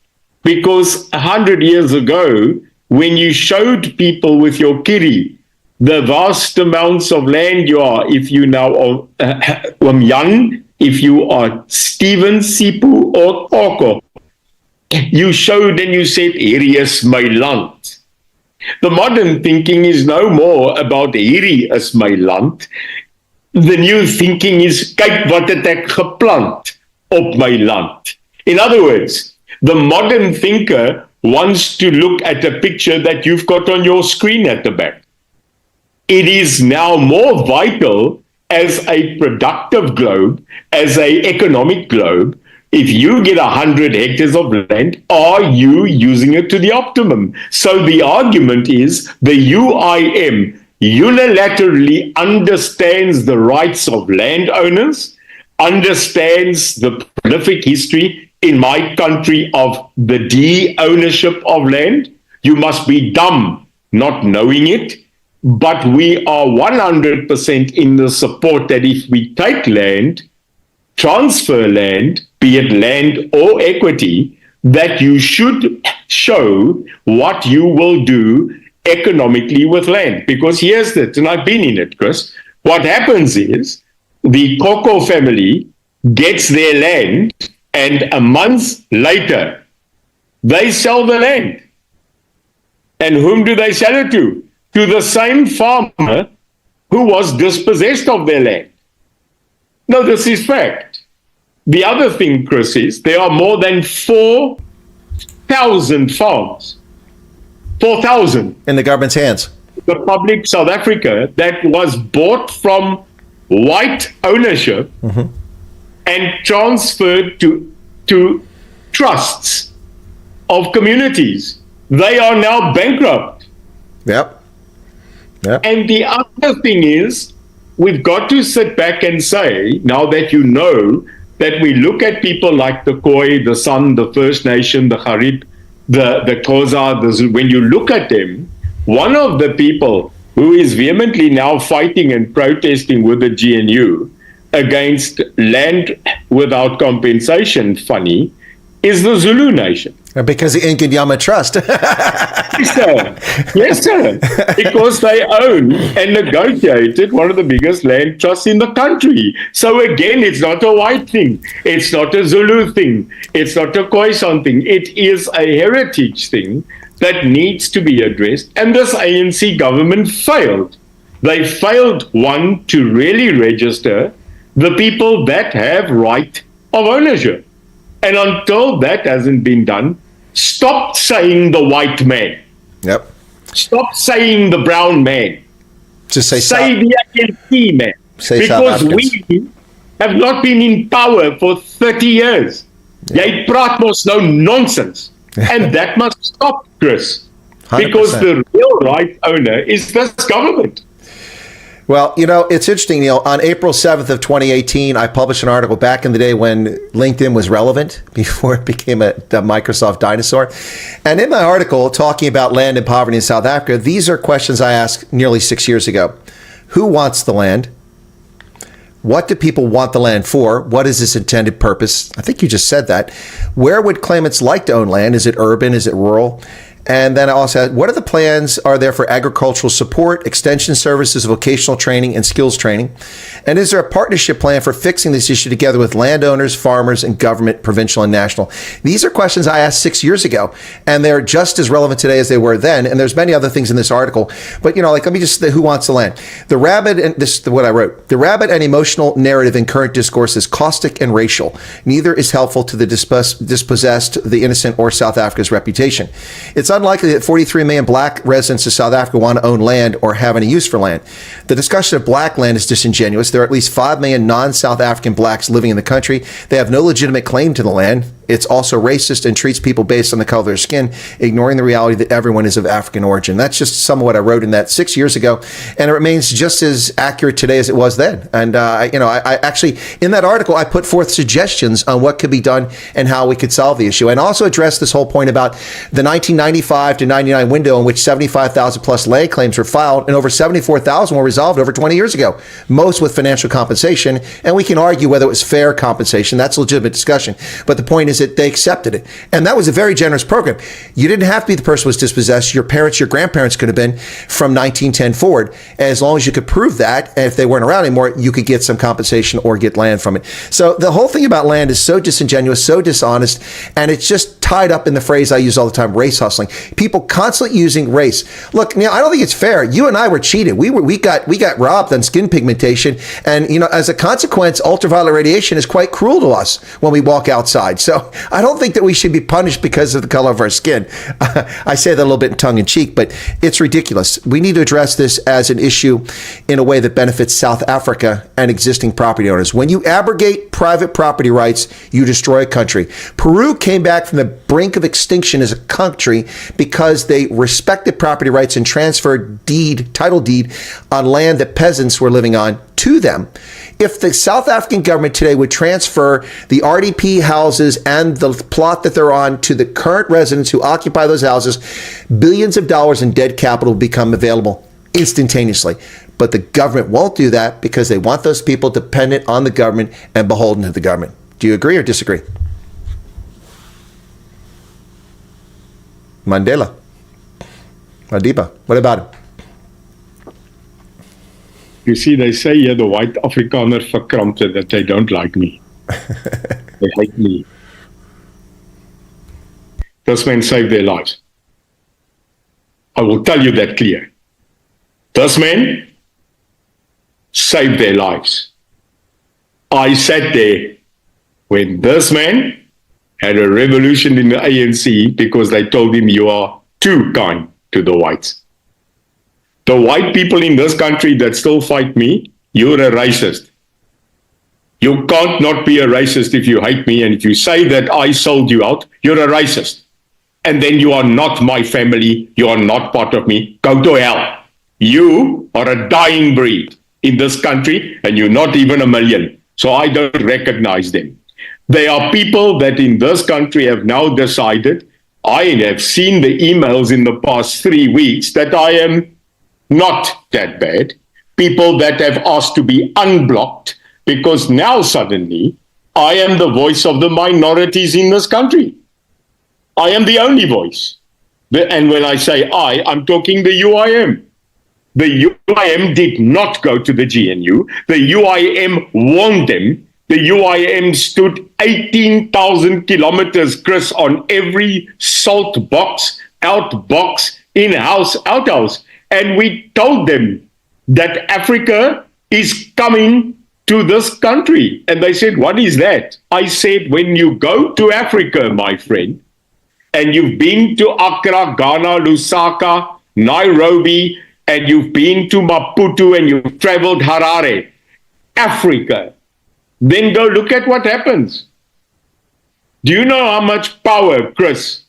Speaker 2: Because 100 years ago, when you showed people with your kiri the vast amounts of land you are, if you now are Jan, if you are Stephen, Sipu, or Oko, you showed and you said, hier is my land. The modern thinking is no more about hier is my land. The new thinking is, kyk wat het ek geplant op my land. In other words, the modern thinker wants to look at a picture that you've got on your screen at the back. It is now more vital as a productive globe, as an economic globe, if you get 100 hectares of land, are you using it to the optimum? So the argument is the UIM unilaterally understands the rights of landowners, understands the prolific history in my country of the de-ownership of land. You must be dumb not knowing it. But we are 100% in the support that if we take land, transfer land, be it land or equity, that you should show what you will do economically with land. Because here's it, and I've been in it, Chris. What happens is the Koko family gets their land, and a month later, they sell the land. And whom do they sell it to? To the same farmer who was dispossessed of their land. No, this is fact. The other thing, Chris, is there are more than 4,000 farms. 4,000.
Speaker 1: In the government's hands.
Speaker 2: The Republic South Africa that was bought from white ownership and transferred to trusts of communities. They are now bankrupt.
Speaker 1: Yep.
Speaker 2: And the other thing is, we've got to sit back and say, now that you know, that we look at people like the Khoi, the San, the First Nation, the Garib, the Xhosa, when you look at them, one of the people who is vehemently now fighting and protesting with the GNU against land without compensation, funny, is the Zulu Nation.
Speaker 1: Because the Inganyama Trust.
Speaker 2: Yes, sir. Yes, sir. Because they own and negotiated one of the biggest land trusts in the country. So again, it's not a white thing. It's not a Zulu thing. It's not a Khoisan thing. It is a heritage thing that needs to be addressed. And this ANC government failed. They failed, one, to really register the people that have right of ownership. And until that hasn't been done, stop saying the white man.
Speaker 1: Yep.
Speaker 2: Stop saying the brown man.
Speaker 1: Just say
Speaker 2: the ANC man. Because we have not been in power for 30 years. Jy praat mos nou nonsense. And that must stop, Chris. 100%. Because the real right owner is this government.
Speaker 1: Well, you know, it's interesting, Neil. On April 7th of 2018, I published an article back in the day when LinkedIn was relevant, before it became a Microsoft dinosaur. And in my article, talking about land and poverty in South Africa, these are questions I asked nearly 6 years ago. Who wants the land? What do people want the land for? What is its intended purpose? I think you just said that. Where would claimants like to own land? Is it urban? Is it rural? And then I also had, what are the plans are there for agricultural support, extension services, vocational training, and skills training? And is there a partnership plan for fixing this issue together with landowners, farmers, and government, provincial and national? These are questions I asked 6 years ago, and they're just as relevant today as they were then. And there's many other things in this article. But, you know, like, let me just say who wants the land. The rabid, and this is what I wrote, the rabid and emotional narrative in current discourse is caustic and racial. Neither is helpful to the dispossessed, the innocent, or South Africa's reputation. It's unlikely that 43 million black residents of South Africa want to own land or have any use for land. The discussion of black land is disingenuous. There are at least 5 million non-South African blacks living in the country. They have no legitimate claim to the land. It's also racist and treats people based on the color of their skin, ignoring the reality that everyone is of African origin. That's just some of what I wrote in that 6 years ago, and it remains just as accurate today as it was then. And I actually, in that article, I put forth suggestions on what could be done and how we could solve the issue, and also addressed this whole point about the 1995 to 99 window in which 75,000 plus land claims were filed, and over 74,000 were resolved over 20 years ago, most with financial compensation. And we can argue whether it was fair compensation. That's a legitimate discussion. But the point is that they accepted it. And that was a very generous program. You didn't have to be the person who was dispossessed. Your parents, your grandparents could have been from 1910 forward. As long as you could prove that, and if they weren't around anymore, you could get some compensation or get land from it. So the whole thing about land is so disingenuous, so dishonest, and it's just tied up in the phrase I use all the time, race hustling. People constantly using race. Look, Neil, I don't think it's fair. You and I were cheated. We got robbed on skin pigmentation, and as a consequence, ultraviolet radiation is quite cruel to us when we walk outside. So I don't think that we should be punished because of the color of our skin. I say that a little bit tongue in cheek, but it's ridiculous. We need to address this as an issue in a way that benefits South Africa and existing property owners. When you abrogate private property rights, you destroy a country. Peru came back from the brink of extinction as a country because they respected property rights and transferred title deed on land that peasants were living on to them. If the South African government today would transfer the RDP houses and the plot that they're on to the current residents who occupy those houses, billions of dollars in dead capital will become available instantaneously. But the government won't do that because they want those people dependent on the government and beholden to the government. Do you agree or disagree? Mandela. Madiba. What about him?
Speaker 2: You see, they say here the white Afrikaner verkrampte that they don't like me. They hate me. Those men saved their lives. I will tell you that clear. Those men saved their lives. I sat there when this man had a revolution in the ANC because they told him you are too kind to the whites. The white people in this country that still fight me, you're a racist. You can't not be a racist if you hate me, and if you say that I sold you out, you're a racist. And then you are not my family, you are not part of me. Go to hell. You are a dying breed in this country, and you're not even a million. So I don't recognize them. They are people that in this country have now decided, I have seen the emails in the past 3 weeks, that I am not that bad. People that have asked to be unblocked because now suddenly I am the voice of the minorities in this country. I am the only voice. And when I say I'm talking the UIM. The UIM did not go to the GNU. The UIM warned them. The UIM stood 18,000 kilometers, Chris, on every salt box, out box, in-house, outhouse. And we told them that Africa is coming to this country. And they said, what is that? I said, when you go to Africa, my friend, and you've been to Accra, Ghana, Lusaka, Nairobi, and you've been to Maputo, and you've traveled Harare, Africa, then go look at what happens. Do you know how much power, Chris,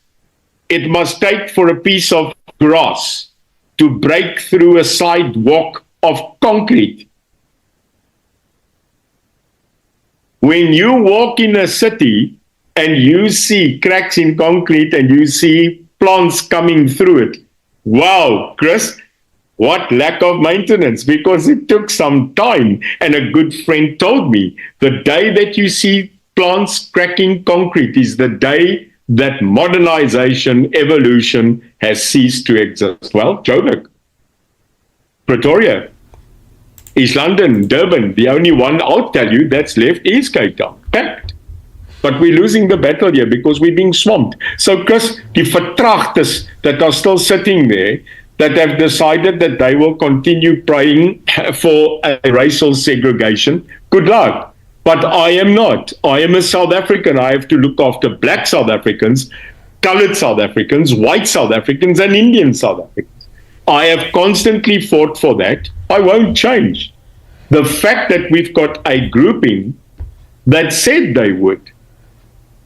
Speaker 2: it must take for a piece of grass to break through a sidewalk of concrete? When you walk in a city and you see cracks in concrete and you see plants coming through it, wow, Chris, what lack of maintenance, because it took some time. And a good friend told me, the day that you see plants cracking concrete is the day that modernization, evolution has ceased to exist. Well, Joburg, Pretoria, East London, Durban, the only one I'll tell you that's left is Cape Town, packed. But we're losing the battle here because we're being swamped. So, Chris, die vertragtes that are still sitting there, that have decided that they will continue praying for a racial segregation, good luck. But I am not. I am a South African. I have to look after black South Africans, colored South Africans, white South Africans, and Indian South Africans. I have constantly fought for that. I won't change. The fact that we've got a grouping that said they would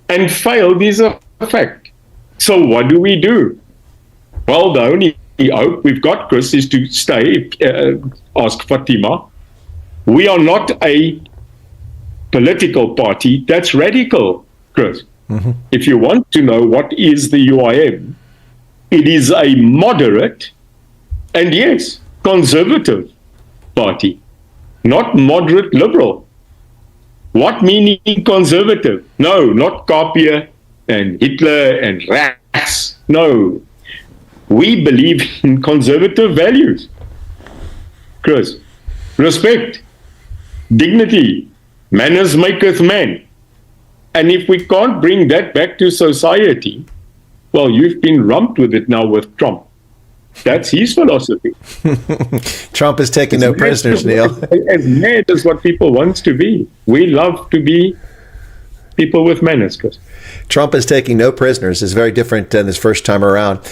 Speaker 2: and failed is a fact. So what do we do? Well, the only hope we've got, Chris, is to stay, ask Fatima. We are not a political party that's radical, Chris. Mm-hmm. If you want to know what is the UIM, it is a moderate and, yes, conservative party, not moderate liberal. What meaning conservative? No, not Kapia and Hitler and Rechts. No. We believe in conservative values, Chris. Respect, dignity, manners maketh man. And if we can't bring that back to society, well, you've been rumped with it now with Trump. That's his philosophy.
Speaker 1: Trump is taking no prisoners, Neil.
Speaker 2: As mad as what people want to be. We love to be people with manners, Chris.
Speaker 1: Trump is taking no prisoners. Is very different than his first time around.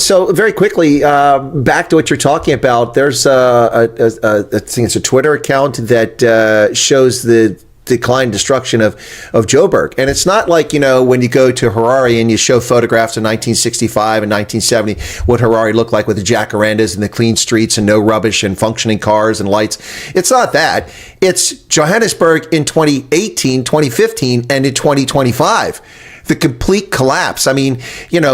Speaker 1: So very quickly, back to what you're talking about. There's I think it's a Twitter account that shows the decline, destruction of Joburg. And it's not like, when you go to Harare and you show photographs of 1965 and 1970, what Harare looked like with the jacarandas and the clean streets and no rubbish and functioning cars and lights. It's not that. It's Johannesburg in 2018, 2015, and in 2025. The complete collapse. I mean,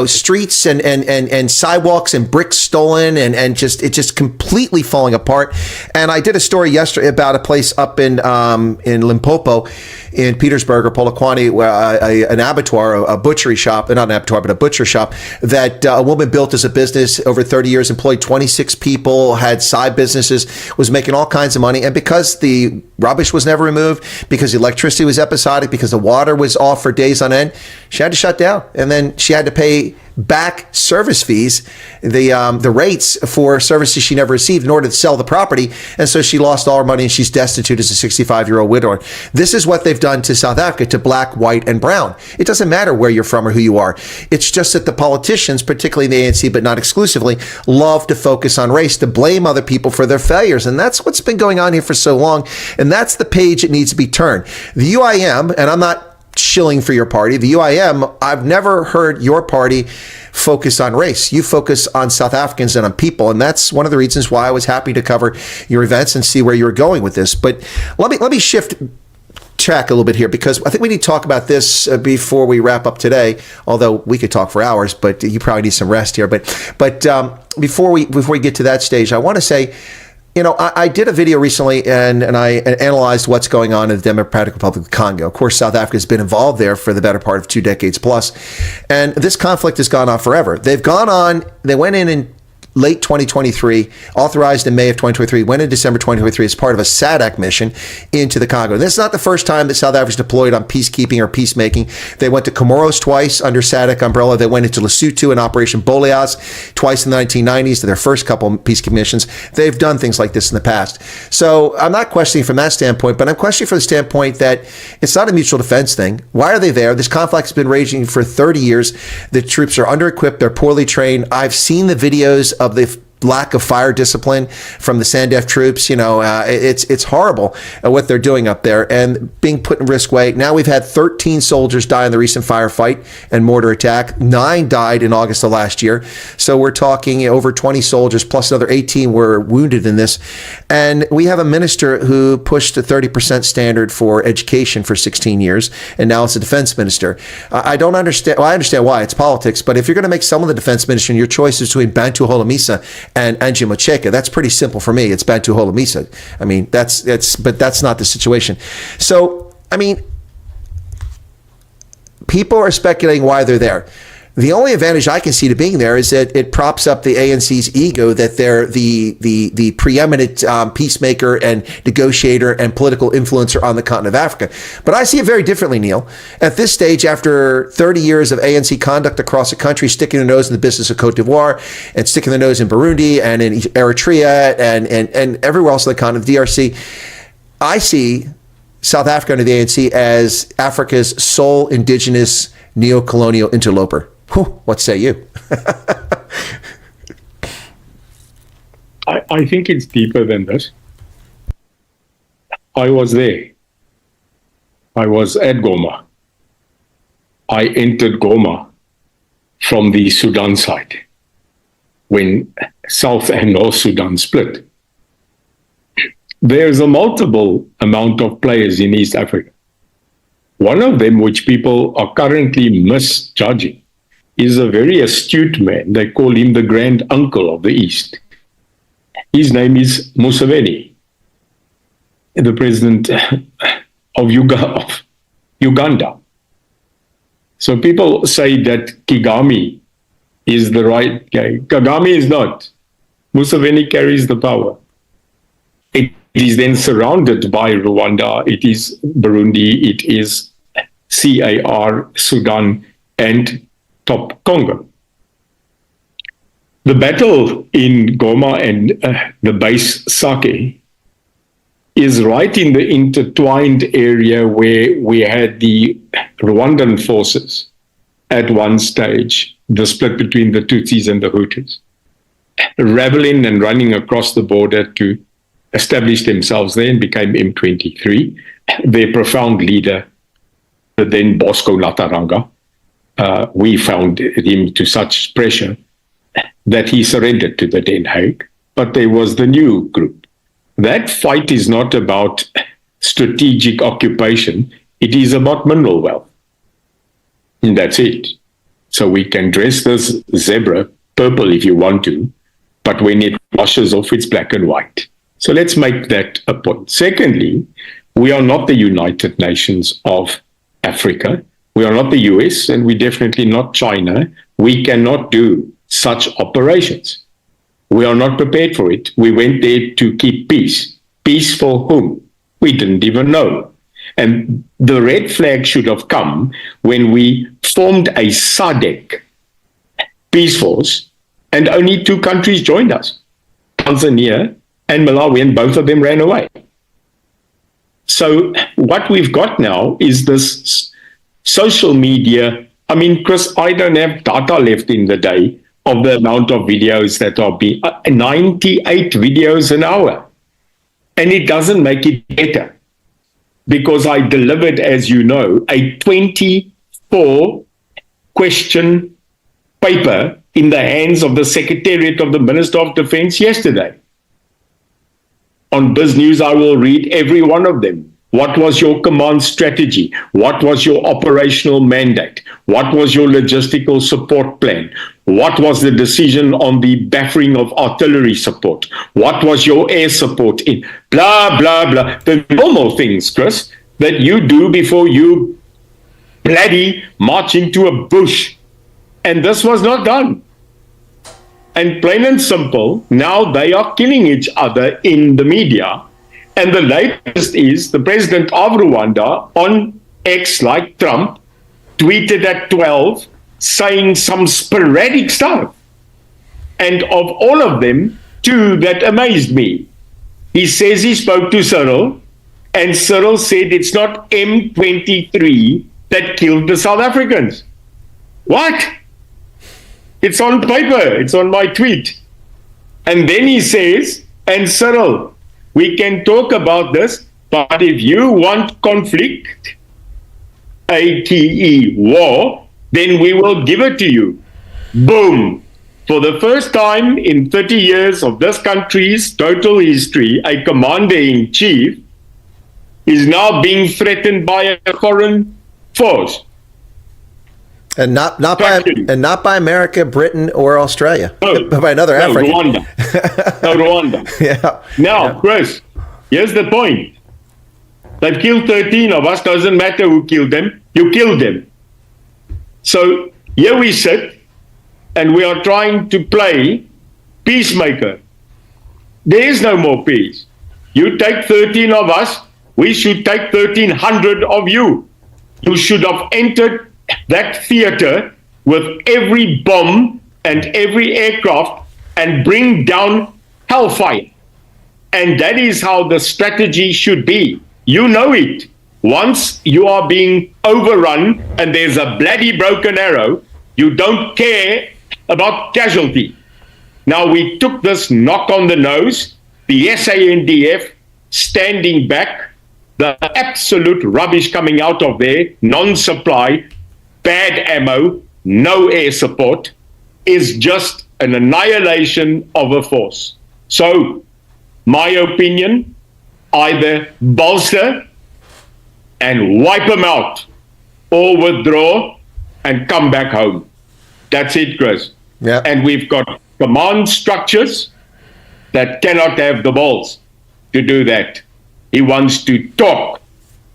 Speaker 1: streets and sidewalks and bricks stolen and just completely falling apart. And I did a story yesterday about a place up in Limpopo, in Petersburg or Polokwane, where an abattoir, a butchery shop, not an abattoir, but a butcher shop that a woman built as a business over 30 years, employed 26 people, had side businesses, was making all kinds of money. And because the rubbish was never removed, because the electricity was episodic, because the water was off for days on end, she had to shut down. And then she had to pay back service fees, the rates for services she never received in order to sell the property. And so she lost all her money and she's destitute as a 65-year-old widower. This is what they've done to South Africa, to black, white, and brown. It doesn't matter where you're from or who you are. It's just that the politicians, particularly in the ANC, but not exclusively, love to focus on race, to blame other people for their failures. And that's what's been going on here for so long. And that's the page it needs to be turned. The UIM, and I'm not shilling for your party, the UIM, I've never heard your party focus on race. You focus on South Africans and on people. And that's one of the reasons why I was happy to cover your events and see where you were going with this. But let me shift track a little bit here, because I think we need to talk about this before we wrap up today, although we could talk for hours, but you probably need some rest here. But before we get to that stage, I want to say, I did a video recently and I analyzed what's going on in the Democratic Republic of Congo. Of course, South Africa has been involved there for the better part of 2 decades plus. And this conflict has gone on forever. They went in late 2023, authorized in May of 2023, went in December 2023 as part of a SADC mission into the Congo. And this is not the first time that South Africa's deployed on peacekeeping or peacemaking. They went to Comoros twice under SADC umbrella. They went into Lesotho in Operation Boleas twice in the 1990s, their first couple of peacekeeping missions. They've done things like this in the past. So I'm not questioning from that standpoint, but I'm questioning from the standpoint that it's not a mutual defense thing. Why are they there? This conflict's been raging for 30 years. The troops are under-equipped. They're poorly trained. I've seen the videos of the lack of fire discipline from the SANDF troops. It's horrible what they're doing up there and being put in risk way. Now we've had 13 soldiers die in the recent firefight and mortar attack. 9 died in August of last year. So we're talking over 20 soldiers plus another 18 were wounded in this. And we have a minister who pushed a 30% standard for education for 16 years. And now it's a defense minister. I don't understand. Well, I understand why. It's politics. But if you're going to make someone the defense minister and your choice is between Bantu Holomisa and Angie Mocheka, that's pretty simple for me. It's Bantu Holomisa. I mean, but that's not the situation. So, I mean, people are speculating why they're there. The only advantage I can see to being there is that it props up the ANC's ego that they're the preeminent peacemaker and negotiator and political influencer on the continent of Africa. But I see it very differently, Neil. At this stage, after 30 years of ANC conduct across the country, sticking their nose in the business of Cote d'Ivoire and sticking their nose in Burundi and in Eritrea and everywhere else in the continent of DRC, I see South Africa under the ANC as Africa's sole indigenous neo-colonial interloper. What say you?
Speaker 2: I think it's deeper than this. I was there. I was at Goma. I entered Goma from the Sudan side when South and North Sudan split. There's a multiple amount of players in East Africa. One of them, which people are currently misjudging, is a very astute man. They call him the grand uncle of the East. His name is Museveni, the president of Uganda. So people say that Kagame is the right guy. Kagame is not. Museveni carries the power. It is then surrounded by Rwanda, it is Burundi, it is CAR, Sudan, and top Congo. The battle in Goma and the base Sake is right in the intertwined area where we had the Rwandan forces at one stage, the split between the Tutsis and the Hutus, raveling and running across the border to established themselves there and became M23. Their profound leader, the then Bosco Nataranga, we found him to such pressure that he surrendered to the Den Haag. But there was the new group. That fight is not about strategic occupation. It is about mineral wealth. And that's it. So we can dress this zebra purple if you want to, but when it washes off, it's black and white. So let's make that a point. Secondly, we are not the United Nations of Africa. We are not the US, and we're definitely not China. We cannot do such operations. We are not prepared for it. We went there to keep peace. Peace for whom? We didn't even know. And the red flag should have come when we formed a SADC peace force, and only 2 countries joined us, Tanzania and Malawi, and both of them ran away. So what we've got now is this social media. I mean, Chris, I don't have data left in the day of the amount of videos that are being 98 videos an hour. And it doesn't make it better, because I delivered, as you know, a 24 question paper in the hands of the Secretariat of the Minister of Defense yesterday. On BizNews, I will read every one of them. What was your command strategy? What was your operational mandate? What was your logistical support plan? What was the decision on the buffering of artillery support? What was your air support in? Blah, blah, blah. The normal things, Chris, that you do before you bloody march into a bush. And this was not done. And plain and simple, now they are killing each other in the media. And the latest is the president of Rwanda on X, like Trump, tweeted at 12 saying some sporadic stuff. And of all of them, 2 that amazed me. He says he spoke to Cyril, and Cyril said it's not M23 that killed the South Africans. What? It's on paper. It's on my tweet. And then he says, and Cyril, we can talk about this, but if you want conflict, ATE, war, then we will give it to you. Boom. For the first time in 30 years of this country's total history, a commander-in-chief is now being threatened by a foreign force.
Speaker 1: And not by America, Britain, or Australia, but by another African.
Speaker 2: Rwanda. Rwanda.
Speaker 1: Yeah.
Speaker 2: Now, Chris, here's the point. They've killed 13 of us. Doesn't matter who killed them. You killed them. So here we sit, and we are trying to play peacemaker. There is no more peace. You take 13 of us. We should take 1,300 of you. You should have entered that theater with every bomb and every aircraft and bring down hellfire. And that is how the strategy should be. You know it. Once you are being overrun and there's a bloody broken arrow, you don't care about casualty. Now, we took this knock on the nose, the SANDF standing back, the absolute rubbish coming out of there, non-supply, bad ammo, no air support, is just an annihilation of a force. So, my opinion, either bolster and wipe them out, or withdraw and come back home. That's it, Chris.
Speaker 1: Yep.
Speaker 2: And we've got command structures that cannot have the balls to do that. He wants to talk.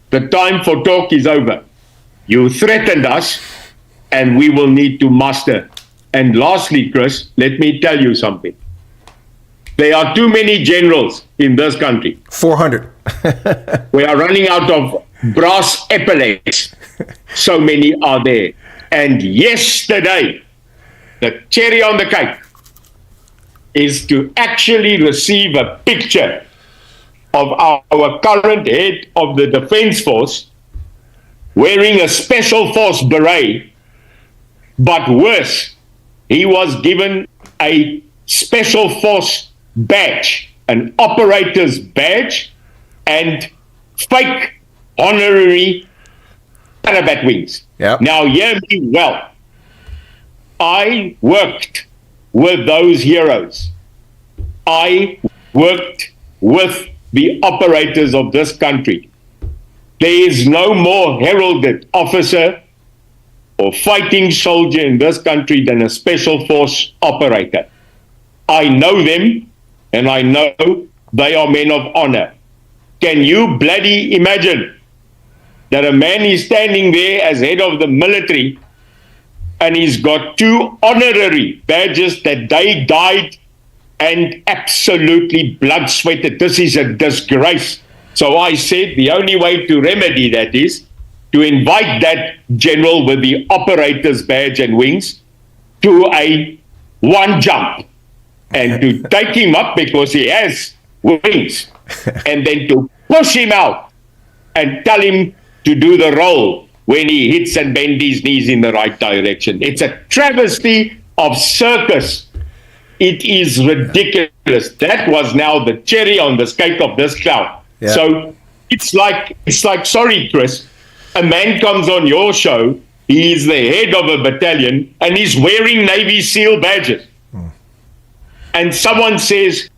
Speaker 2: The time for talk is over. You threatened us, and we will need to muster. And lastly, Chris, let me tell you something. There are too many generals in this country.
Speaker 1: 400.
Speaker 2: We are running out of brass epaulets. So many are there. And yesterday, the cherry on the cake is to actually receive a picture of our current head of the Defense Force wearing a Special Force beret, but worse, he was given a Special Force badge an operator's badge and fake honorary Parabat wings.
Speaker 1: Yep.
Speaker 2: Now, hear me well. I worked with those heroes. I worked with the operators of this country. There is no more heralded officer or fighting soldier in this country than a special force operator. I know them, and I know they are men of honor. Can you bloody imagine that a man is standing there as head of the military and he's got 2 honorary badges that they died and absolutely blood sweated? This is a disgrace. So I said the only way to remedy that is to invite that general with the operator's badge and wings to a one jump and to take him up because he has wings, and then to push him out and tell him to do the roll when he hits and bends his knees in the right direction. It's a travesty of circus. It is ridiculous. That was now the cherry on the cake of this clown.
Speaker 1: Yeah.
Speaker 2: So it's like, sorry, Chris, a man comes on your show, he's the head of a battalion, and he's wearing Navy SEAL badges. And someone says,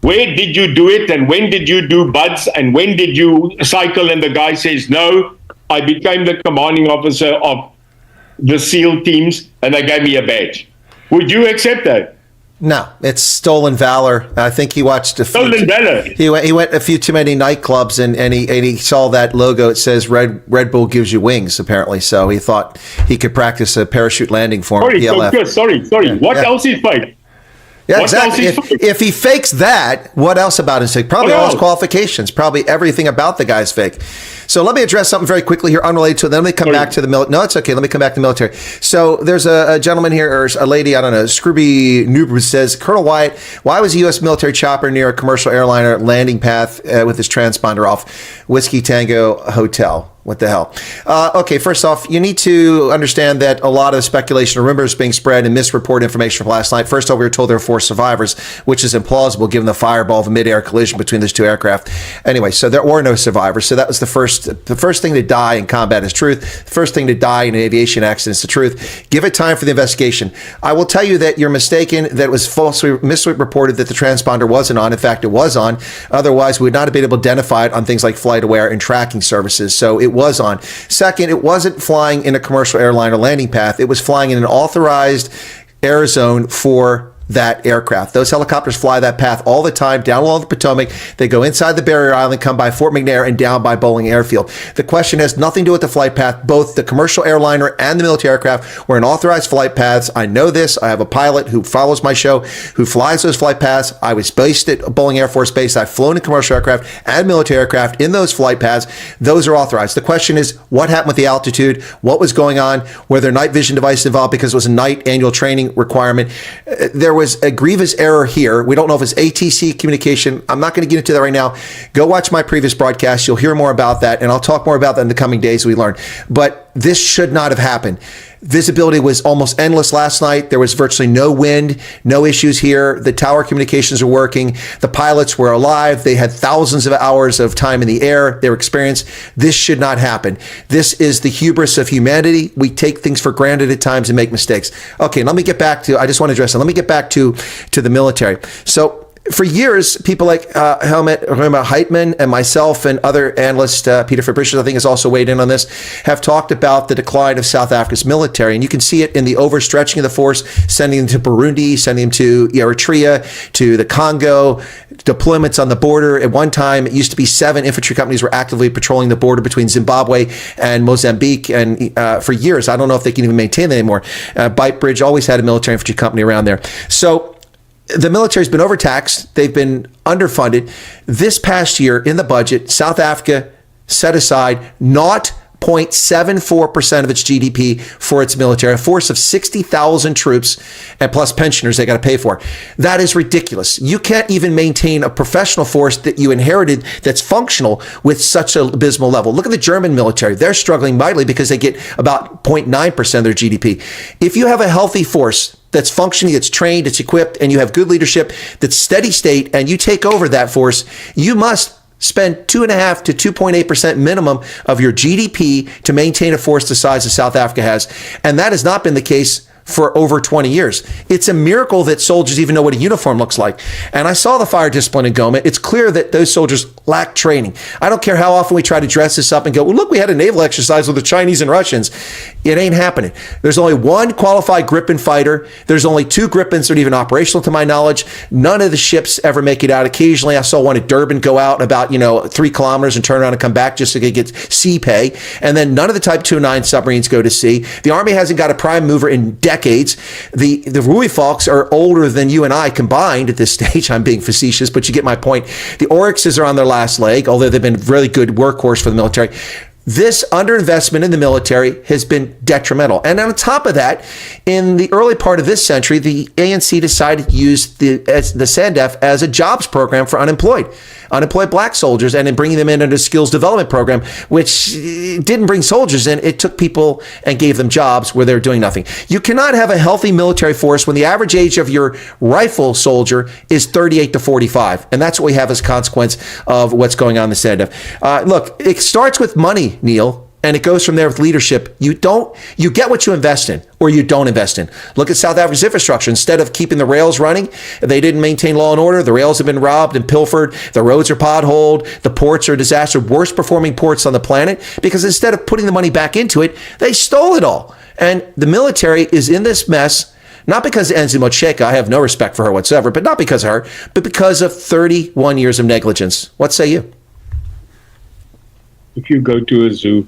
Speaker 2: where did you do it? And when did you do buds? And when did you cycle? And the guy says, no, I became the commanding officer of the SEAL teams, and they gave me a badge. Would you accept that?
Speaker 1: No, it's stolen valor. I think he watched a few.
Speaker 2: Stolen valor.
Speaker 1: He went a few too many nightclubs, and he saw that logo. It says Red Bull gives you wings, apparently. So he thought he could practice a parachute landing for him.
Speaker 2: Sorry. What else is fake?
Speaker 1: Yeah, exactly. If he fakes that, what else about him is fake? Probably all his qualifications. Probably everything about the guy's fake. So let me address something very quickly here, unrelated to it. Then let me come back to the military. No, it's okay. Let me come back to the military. So there's a gentleman here, or a lady, I don't know, Scrooby Noob, says, Colonel Wyatt, why was a U.S. military chopper near a commercial airliner landing path with his transponder off Whiskey Tango Hotel? What the hell? Okay, first off, you need to understand that a lot of speculation and rumors being spread and misreported information from last night. First off, we were told there were 4 survivors, which is implausible given the fireball of a mid-air collision between those 2 aircraft. Anyway, so there were no survivors. So that was the first thing to die in combat is truth. The first thing to die in an aviation accident is the truth. Give it time for the investigation. I will tell you that you're mistaken, that it was falsely misreported that the transponder wasn't on. In fact, it was on. Otherwise, we would not have been able to identify it on things like FlightAware and tracking services. So it was on. Second, it wasn't flying in a commercial airliner landing path. It was flying in an authorized air zone for that aircraft. Those helicopters fly that path all the time down along the Potomac. They go inside the barrier island, come by Fort McNair, and down by Bowling Airfield. The question has nothing to do with the flight path. Both the commercial airliner and the military aircraft were in authorized flight paths. I know this. I have a pilot who follows my show, who flies those flight paths. I was based at Bowling Air Force Base. I've flown in commercial aircraft and military aircraft in those flight paths. Those are authorized. The question is, what happened with the altitude? What was going on? Were there night vision devices involved because it was a night annual training requirement? There was a grievous error here. We don't know if it's ATC communication. I'm not going to get into that right now. Go watch my previous broadcast. You'll hear more about that, and I'll talk more about that in the coming days we learn. But this should not have happened. Visibility was almost endless last night. There was virtually no wind, no issues here. The tower communications are working. The pilots were alive. They had thousands of hours of time in the air. They were experienced. This should not happen. This is the hubris of humanity. We take things for granted at times and make mistakes. Okay, let me get back to, I just want to address it. Let me get back to the military. So, for years, people like Helmut Heitman and myself and other analysts, Peter Fabricius, I think, has also weighed in on this, have talked about the decline of South Africa's military. And you can see it in the overstretching of the force, sending them to Burundi, sending them to Eritrea, to the Congo, deployments on the border. At one time, it used to be 7 infantry companies were actively patrolling the border between Zimbabwe and Mozambique. And for years, I don't know if they can even maintain that anymore. Bite Bridge always had a military infantry company around there. So, the military's been overtaxed. They've been underfunded. This past year in the budget, South Africa set aside 0.74% of its GDP for its military, a force of 60,000 troops and plus pensioners they got to pay for. That is ridiculous. You can't even maintain a professional force that you inherited that's functional with such an abysmal level. Look at the German military. They're struggling mightily because they get about 0.9% of their GDP. If you have a healthy force that's functioning, it's trained, it's equipped, and you have good leadership that's steady state, and you take over that force, you must spend 2.5 to 2.8% minimum of your GDP to maintain a force the size that South Africa has. And that has not been the case for over 20 years. It's a miracle that soldiers even know what a uniform looks like. And I saw the fire discipline in Goma. It's clear that those soldiers lack training. I don't care how often we try to dress this up and go, well, look, we had a naval exercise with the Chinese and Russians. It ain't happening. There's only one qualified Gripen fighter. There's only 2 Gripens that are even operational to my knowledge. None of the ships ever make it out. Occasionally I saw one at Durban go out about 3 kilometers and turn around and come back just so they get sea pay. And then none of the Type 209 submarines go to sea. The Army hasn't got a prime mover in decades. The Rui Falks are older than you and I combined at this stage. I'm being facetious, but you get my point. The Oryxes are on their last leg, although they've been really good workhorse for the military. This underinvestment in the military has been detrimental. And on top of that, in the early part of this century, the ANC decided to use the SANDF as a jobs program for unemployed black soldiers, and in bringing them in under a skills development program, which didn't bring soldiers in. It took people and gave them jobs where they're doing nothing. You cannot have a healthy military force when the average age of your rifle soldier is 38 to 45. And that's what we have as a consequence of what's going on in the SANDF. Look, it starts with money, Neil. And it goes from there with leadership. You get what you invest in, or you don't invest in. Look at South Africa's infrastructure. Instead of keeping the rails running, they didn't maintain law and order. The rails have been robbed and pilfered. The roads are potholed. The ports are a disaster. Worst performing ports on the planet, because instead of putting the money back into it, they stole it all. And the military is in this mess, not because of Enzi Mocheka. I have no respect for her whatsoever, but not because of her, but because of 31 years of negligence. What say you?
Speaker 2: If you go to a zoo,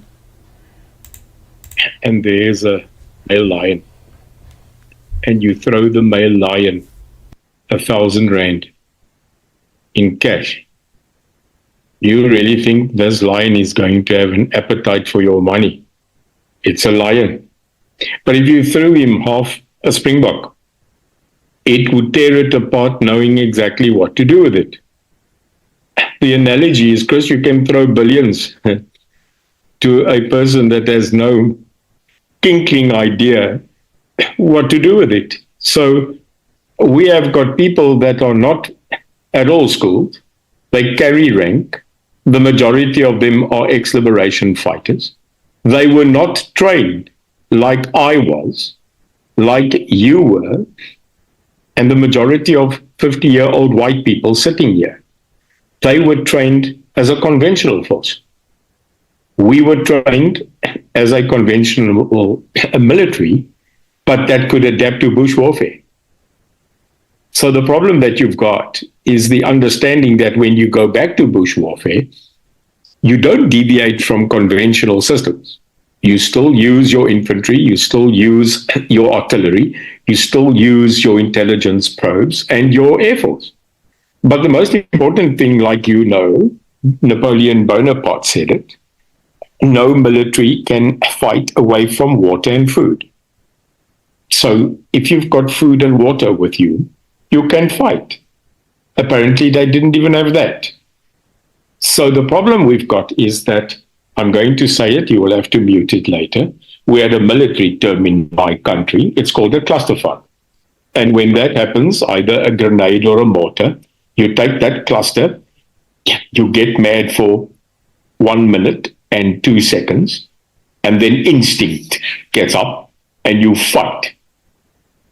Speaker 2: and there's a male lion, and you throw the male lion 1,000 rand in cash, you really think this lion is going to have an appetite for your money? It's a lion. But if you threw him half a springbok, it would tear it apart, knowing exactly what to do with it. The analogy is, Chris, you can throw billions to a person that has no tinkling idea what to do with it. So we have got people that are not at all schooled. They carry rank. The majority of them are ex-liberation fighters. They were not trained like I was, like you were, and the majority of 50-year-old white people sitting here. They were trained as a conventional force. We were trained as a conventional military, but that could adapt to bush warfare. So the problem that you've got is the understanding that when you go back to bush warfare, you don't deviate from conventional systems. You still use your infantry, you still use your artillery, you still use your intelligence probes and your air force. But the most important thing, like you know, Napoleon Bonaparte said it, no military can fight away from water and food. So if you've got food and water with you, you can fight. Apparently they didn't even have that. So the problem we've got is that, I'm going to say it, you will have to mute it later. We had a military term in my country, it's called a clusterfuck. And when that happens, either a grenade or a mortar, you take that cluster, you get mad for 1 minute and 2 seconds, and then instinct gets up and you fight.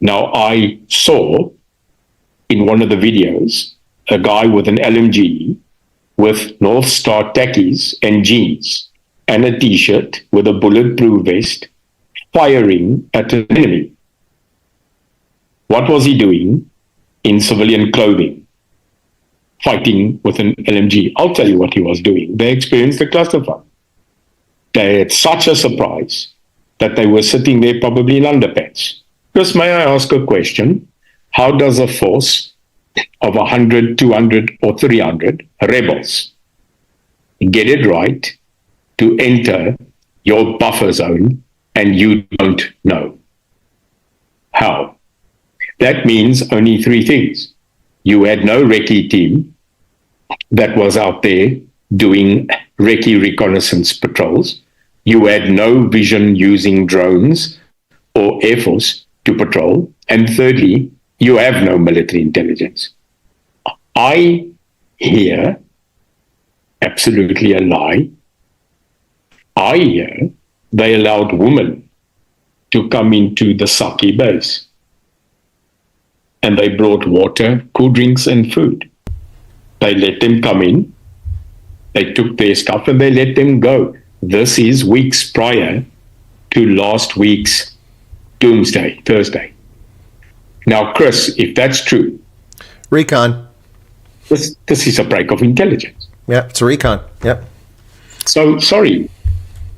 Speaker 2: Now, I saw in one of the videos a guy with an LMG with North Star tackies and jeans and a t-shirt with a bulletproof vest firing at an enemy. What was he doing in civilian clothing? Fighting with an LMG. I'll tell you what he was doing. They experienced the clusterfuck. They had such a surprise that they were sitting there probably in underpants. Chris, may I ask a question? How does a force of 100, 200, or 300 rebels get it right to enter your buffer zone and you don't know? How? That means only 3 things. You had no recce team that was out there doing recce reconnaissance patrols. You had no vision using drones or Air Force to patrol. And thirdly, you have no military intelligence. I hear absolutely a lie. I hear they allowed women to come into the Saki base. And they brought water, cool drinks, and food. They let them come in. They took their stuff and they let them go. This is weeks prior to last week's Doomsday, Thursday. Now, Chris, if that's true,
Speaker 1: Recon.
Speaker 2: this is a break of intelligence.
Speaker 1: Yeah, it's a recon. Yep.
Speaker 2: So, sorry,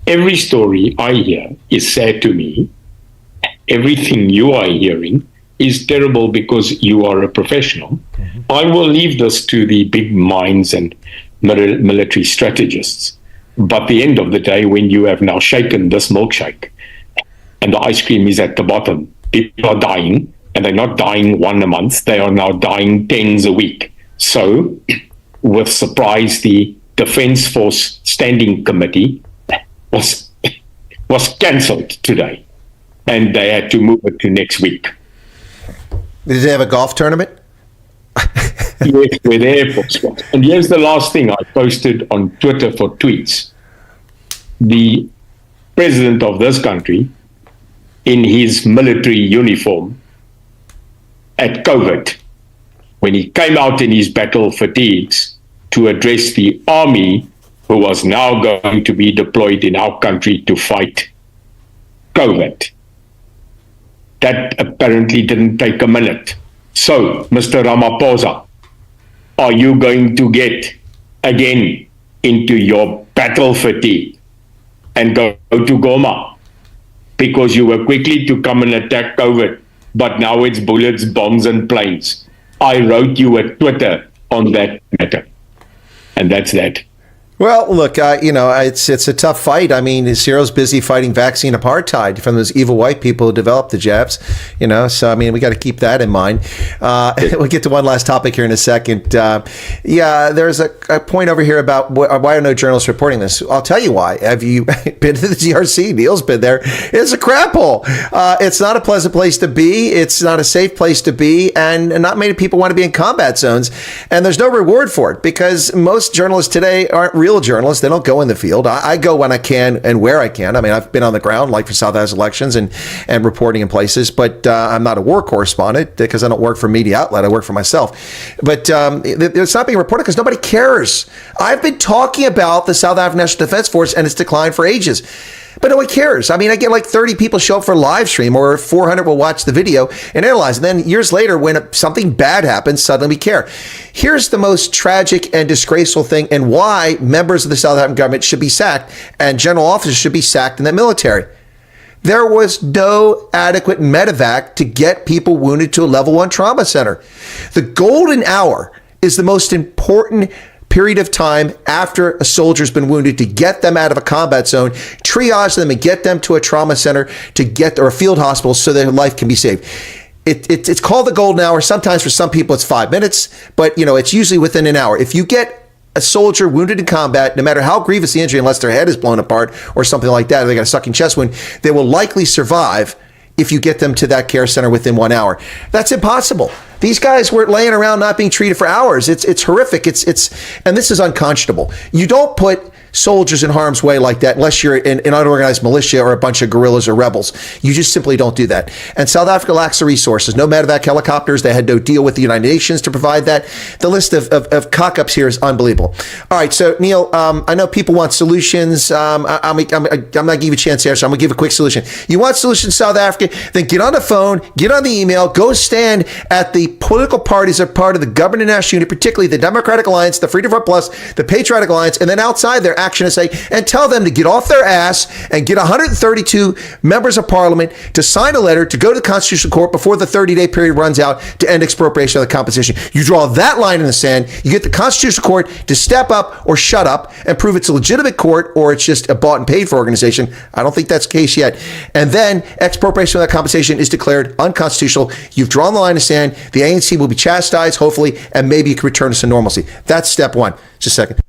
Speaker 2: every story I hear is sad to me. Everything you are hearing is terrible because you are a professional. Mm-hmm. I will leave this to the big minds and military strategists. But at the end of the day, when you have now shaken this milkshake and the ice cream is at the bottom, people are dying, and they're not dying one a month, they are now dying tens a week. So, with surprise, the Defence Force Standing Committee was cancelled today, and they had to move it to next week.
Speaker 1: Did they have a golf tournament?
Speaker 2: Yes, where the Air Force was. And here's the last thing I posted on Twitter for tweets. The president of this country, in his military uniform, at COVID, when he came out in his battle fatigues to address the army who was now going to be deployed in our country to fight COVID. That apparently didn't take a minute. So, Mr. Ramaphosa, are you going to get again into your battle fatigue and go to Goma? Because you were quickly to come and attack COVID, but now it's bullets, bombs, and planes. I wrote you a Twitter on that matter. And that's that.
Speaker 1: Well, look, it's a tough fight. I mean, Cyril's busy fighting vaccine apartheid from those evil white people who developed the jabs, so, I mean, we got to keep that in mind. We'll get to one last topic here in a second. There's a point over here about why are no journalists reporting this? I'll tell you why. Have you been to the GRC? Neil's been there. It's a crap hole. It's not a pleasant place to be. It's not a safe place to be. And not many people want to be in combat zones. And there's no reward for it because most journalists today aren't real journalists. They don't go in the field. I go when I can and where I can. I mean, I've been on the ground, like for South Africa's elections and reporting in places, but I'm not a war correspondent because I don't work for a media outlet. I work for myself. But it's not being reported because nobody cares. I've been talking about the South African National Defense Force and its decline for ages. But nobody cares. I mean, I get like 30 people show up for a live stream or 400 will watch the video and analyze. And then years later, when something bad happens, suddenly we care. Here's the most tragic and disgraceful thing and why members of the South African government should be sacked and general officers should be sacked in the military. There was no adequate medevac to get people wounded to a level 1 trauma center. The golden hour is the most important period of time after a soldier's been wounded to get them out of a combat zone, triage them and get them to a trauma center or a field hospital so their life can be saved. It's called the golden hour. Sometimes for some people it's 5 minutes, but it's usually within an hour. If you get a soldier wounded in combat, no matter how grievous the injury, unless their head is blown apart or something like that, or they got a sucking chest wound, they will likely survive if you get them to that care center within 1 hour. That's impossible. These guys were laying around not being treated for hours. It's horrific. And this is unconscionable. You don't put soldiers in harm's way like that unless you're an unorganized militia or a bunch of guerrillas or rebels. You just simply don't do that. And South Africa lacks the resources. No medevac helicopters. They had no deal with the United Nations to provide that. The list of cock-ups here is unbelievable. All right, so Neil, I know people want solutions. I'm not giving you a chance here, so I'm going to give a quick solution. You want solutions, South Africa? Then get on the phone, get on the email, go stand at the political parties that are part of the Government National Unity, particularly the Democratic Alliance, the Freedom Front Plus, the Patriotic Alliance, and then outside their Action SA, and tell them to get off their ass and get 132 members of Parliament to sign a letter to go to the Constitutional Court before the 30-day period runs out to end expropriation of the compensation. You draw that line in the sand, you get the Constitutional Court to step up or shut up and prove it's a legitimate court or it's just a bought and paid for organization. I don't think that's the case yet. And then expropriation of that compensation is declared unconstitutional. You've drawn the line in the sand. The ANC will be chastised, hopefully, and maybe you can return us to normalcy. That's step one. Just a second.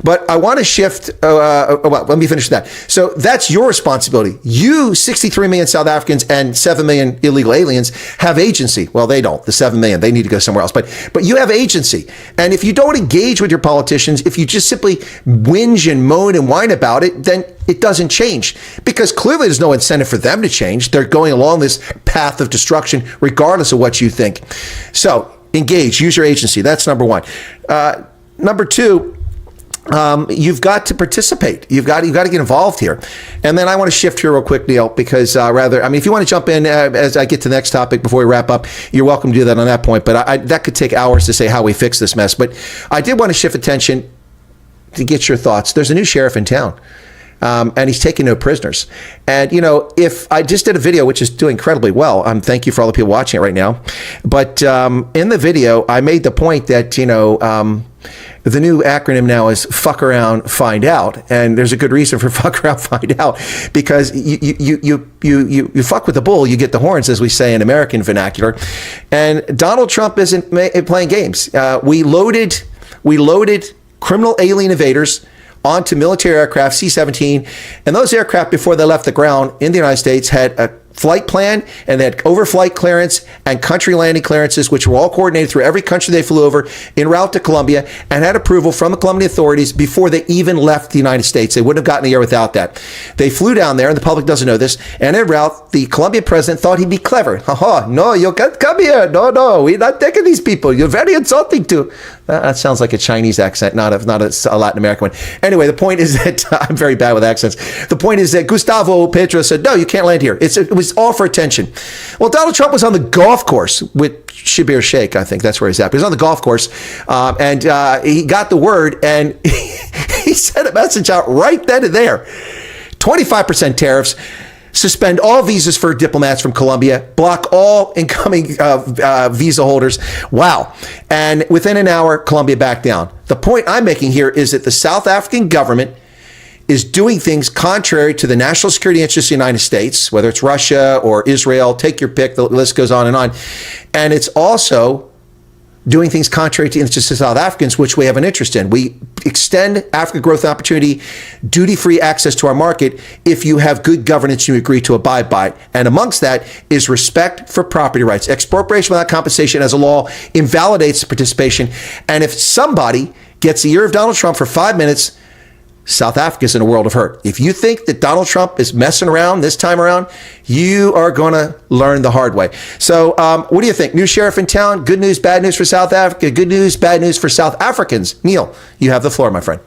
Speaker 1: But I want to shift. Well, let me finish that. So that's your responsibility. You, 63 million South Africans and 7 million illegal aliens, have agency. Well, they don't. The 7 million, they need to go somewhere else. But you have agency. And if you don't engage with your politicians, if you just simply whinge and moan and whine about it, then it doesn't change, because clearly there's no incentive for them to change. They're going along this path of destruction, regardless of what you think. So engage, use your agency. That's number one. Number two, you've got to participate. You've got to get involved here. And then I want to shift here real quick, Neil, because if you want to jump in as I get to the next topic before we wrap up, you're welcome to do that on that point. But that could take hours to say how we fix this mess. But I did want to shift attention to get your thoughts. There's a new sheriff in town. And he's taking no prisoners. And, if I just did a video, which is doing incredibly well, thank you for all the people watching it right now. But in the video, I made the point that, the new acronym now is fuck around, find out. And there's a good reason for fuck around, find out, because you fuck with the bull, you get the horns, as we say in American vernacular. And Donald Trump isn't playing games. We loaded criminal alien invaders onto military aircraft, C-17, and those aircraft, before they left the ground in the United States, had a flight plan, and they had overflight clearance and country landing clearances, which were all coordinated through every country they flew over en route to Colombia, and had approval from the Colombian authorities before they even left the United States. They wouldn't have gotten the air without that. They flew down there, and the public doesn't know this, and en route, the Colombian president thought he'd be clever. Haha, no, you can't come here. No, we're not taking these people. You're very insulting to... That sounds like a Chinese accent, not a Latin American one. Anyway, the point is that I'm very bad with accents. The point is that Gustavo Petro said, no, you can't land here. It was all for attention. Well, Donald Trump was on the golf course with Shabir Sheikh, I think that's where he's at. But he was on the golf course, and he got the word, and he sent a message out right then and there. 25% tariffs. Suspend all visas for diplomats from Colombia, block all incoming visa holders. Wow. And within an hour, Colombia backed down. The point I'm making here is that the South African government is doing things contrary to the national security interests of the United States, whether it's Russia or Israel, take your pick, the list goes on. And it's also doing things contrary to interests of South Africans, which we have an interest in. We extend Africa growth opportunity, duty-free access to our market, if you have good governance you agree to abide by. And amongst that is respect for property rights. Expropriation without compensation as a law invalidates participation. And if somebody gets the ear of Donald Trump for 5 minutes, South Africa's in a world of hurt. If you think that Donald Trump is messing around this time around, you are going to learn the hard way. So what do you think? New sheriff in town, good news, bad news for South Africa, good news, bad news for South Africans. Neil, you have the floor, my friend.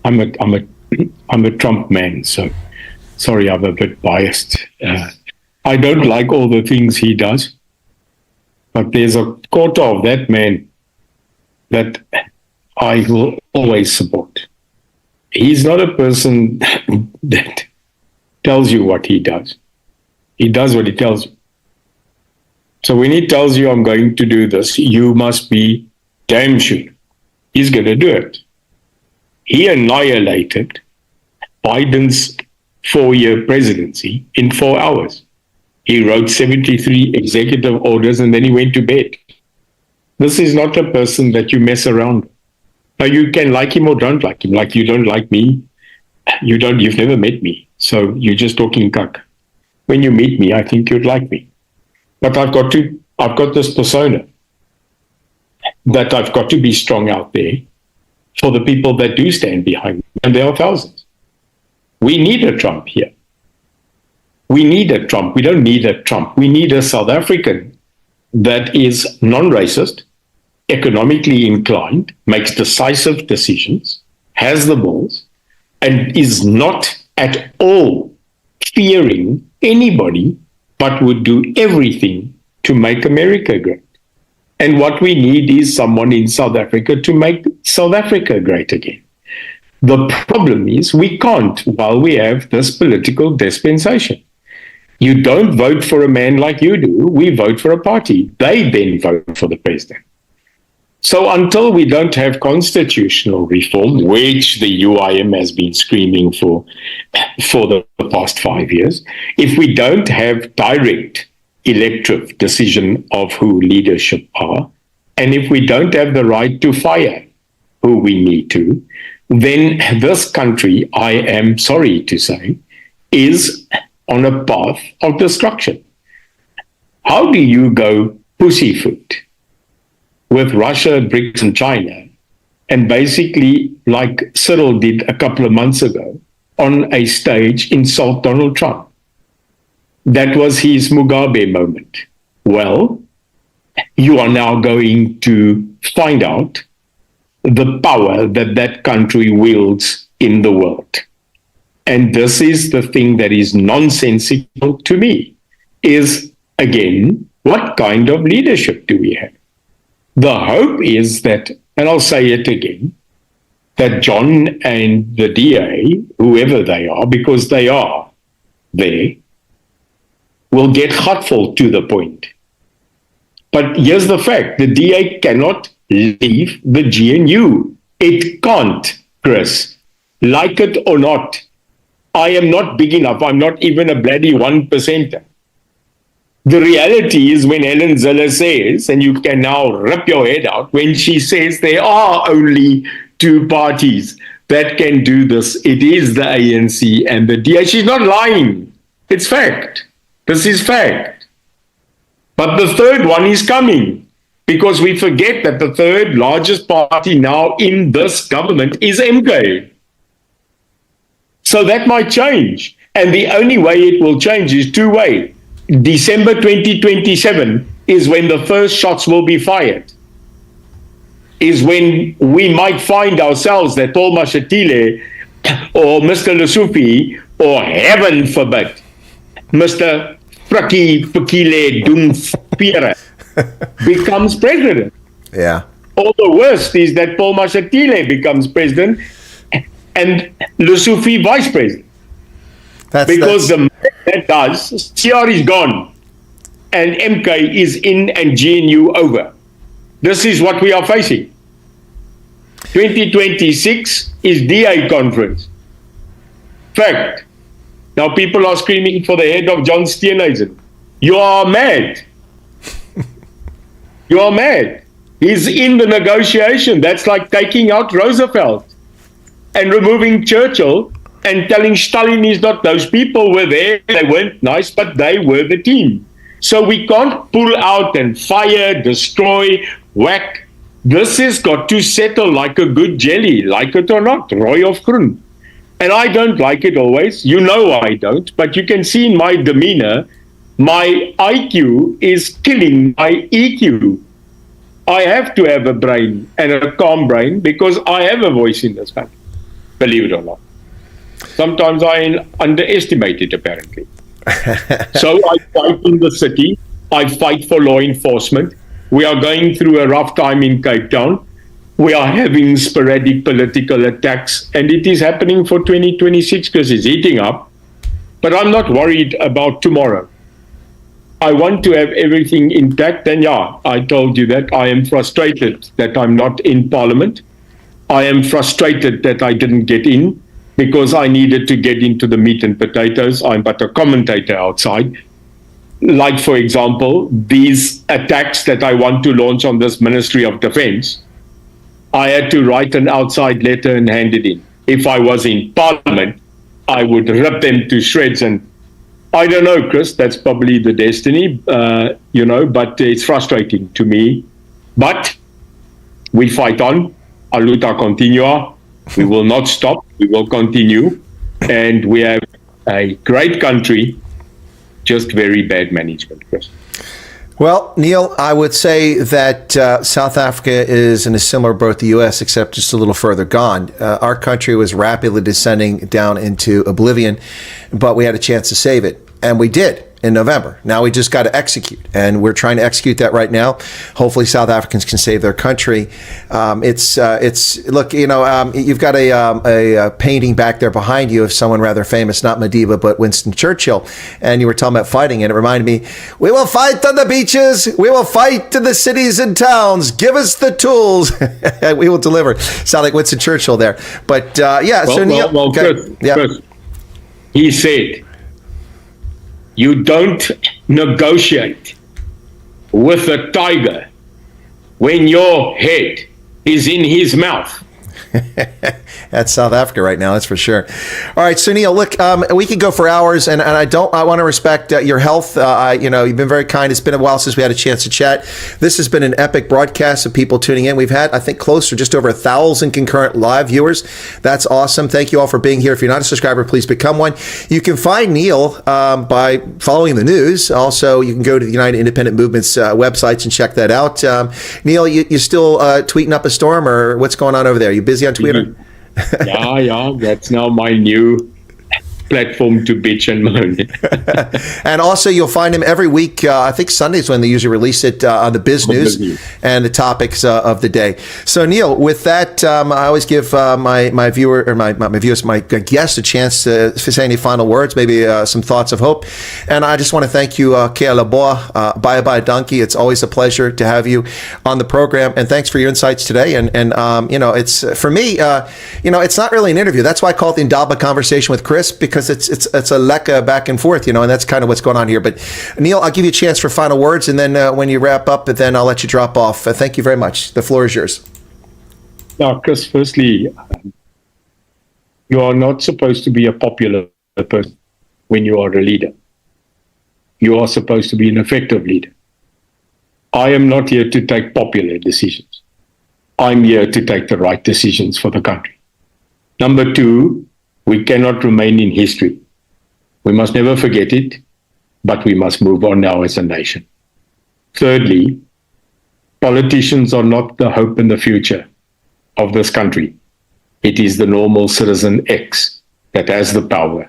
Speaker 2: I'm a Trump man, so sorry, I'm a bit biased. I don't like all the things he does, but there's a quarter of that man that I will always support. He's not a person that tells you what he does. He does what he tells you. So when he tells you, I'm going to do this, you must be damn sure he's going to do it. He annihilated Biden's 4-year presidency in 4 hours. He wrote 73 executive orders and then he went to bed. This is not a person that you mess around with. Now, you can like him or don't like him. Like you don't like me, you've never met me. So you're just talking cuck. When you meet me, I think you'd like me. But I've got this persona that I've got to be strong out there for the people that do stand behind me. And there are thousands. We need a Trump here. We need a Trump. We don't need a Trump. We need a South African that is non-racist, economically inclined, makes decisive decisions, has the balls, and is not at all fearing anybody, but would do everything to make America great. And what we need is someone in South Africa to make South Africa great again. The problem is we can't while we have this political dispensation. You don't vote for a man like you do. We vote for a party. They then vote for the president. So until we don't have constitutional reform, which the UIM has been screaming for the past 5 years, if we don't have direct elective decision of who leadership are, And if we don't have the right to fire who we need to, then this country, I am sorry to say, is on a path of destruction. How do you go pussyfoot with Russia, BRICS, and China, and basically, like Cyril did a couple of months ago, on a stage insult Donald Trump? That was his Mugabe moment. Well, you are now going to find out the power that that country wields in the world. And this is the thing that is nonsensical to me, is, again, what kind of leadership do we have? The hope is that, and I'll say it again, that John and the DA, whoever they are, because they are there, will get hurtful to the point. But here's the fact, the DA cannot leave the GNU. It can't, Chris. Like it or not, I am not big enough. I'm not even a bloody 1%er. The reality is when Helen Zille says, and you can now rip your head out, when she says there are only two parties that can do this, it is the ANC and the DA. She's not lying. It's fact. This is fact. But the third one is coming, because we forget that the third largest party now in this government is MK. So that might change. And the only way it will change is two ways. December 2027 is when the first shots will be fired. Is when we might find ourselves that Paul Mashatile or Mr. Lesufi, or heaven forbid, Mr. Fraki Fikile Dumfira becomes president.
Speaker 1: Yeah.
Speaker 2: Or the worst is that Paul Mashatile becomes president and Lesufi vice president. Because the man that does, CR is gone and MK is in and GNU over. This is what we are facing. 2026 is DA conference. Fact. Now people are screaming for the head of John Steenhuisen. You are mad. You are mad. He's in the negotiation. That's like taking out Roosevelt and removing Churchill and telling Stalin is not. Those people were there. They weren't nice, but they were the team. So we can't pull out and fire, destroy, whack. This has got to settle like a good jelly, like it or not, Roy of Groen. And I don't like it always. You know I don't, but you can see in my demeanor, my IQ is killing my EQ. I have to have a brain and a calm brain because I have a voice in this country, believe it or not. Sometimes I underestimate it, apparently. So I fight in the city. I fight for law enforcement. We are going through a rough time in Cape Town. We are having sporadic political attacks, and it is happening for 2026 because it's heating up. But I'm not worried about tomorrow. I want to have everything intact. And yeah, I told you that I am frustrated that I'm not in Parliament. I am frustrated that I didn't get in because I needed to get into the meat and potatoes. I'm but a commentator outside. Like, for example, these attacks that I want to launch on this Ministry of Defense, I had to write an outside letter and hand it in. If I was in Parliament, I would rip them to shreds. And I don't know, Chris, that's probably the destiny, but it's frustrating to me. But we fight on. A luta continua. We will not stop. We will continue. And we have a great country, just very bad management, Chris.
Speaker 1: Well, Neil, I would say that South Africa is in a similar boat to the U.S., except just a little further gone. Our country was rapidly descending down into oblivion, but we had a chance to save it, and we did in November. Now we just got to execute, and we're trying to execute that right now. Hopefully, South Africans can save their country. Look, you've got a painting back there behind you of someone rather famous, not Madiba, but Winston Churchill, and you were talking about fighting, and it reminded me, we will fight on the beaches, we will fight in the cities and towns, give us the tools, we will deliver. Sound like Winston Churchill there. But Neil,
Speaker 2: Chris, he said, you don't negotiate with a tiger when your head is in his mouth.
Speaker 1: That's South Africa right now, that's for sure. All right, so Neil, look, we could go for hours, and I want to respect your health. You've been very kind. It's been a while since we had a chance to chat. This has been an epic broadcast of people tuning in. We've had, I think, close to just over 1,000 concurrent live viewers. That's awesome. Thank you all for being here. If you're not a subscriber, please become one. You can find Neil by following the news. Also, you can go to the United Independent Movement's websites and check that out. Neil, you still tweeting up a storm, or what's going on over there? You busy on Twitter?
Speaker 2: Yeah, that's now my new platform to bitch and moan.
Speaker 1: And also, you'll find him every week. I think Sundays when they usually release it on the Biz News and the topics of the day. So, Neil, with that, I always give my viewer or my viewers, my guests, a chance to say any final words, maybe some thoughts of hope. And I just want to thank you, Kea Laboa, Bye Bye Donkey. It's always a pleasure to have you on the program, and thanks for your insights today. And it's for me, it's not really an interview. That's why I call it the Indaba Conversation with Chris, because it's a lecca back and forth, and that's kind of what's going on here. But Neil, I'll give you a chance for final words, and then when you wrap up, then I'll let you drop off. Thank you very much. The floor is yours.
Speaker 2: Now, Chris, firstly, you are not supposed to be a popular person when you are a leader. You are supposed to be an effective leader. I am not here to take popular decisions. I'm here to take the right decisions for the country. Number two, we cannot remain in history. We must never forget it, but we must move on now as a nation. Thirdly, politicians are not the hope and the future of this country. It is the normal citizen X that has the power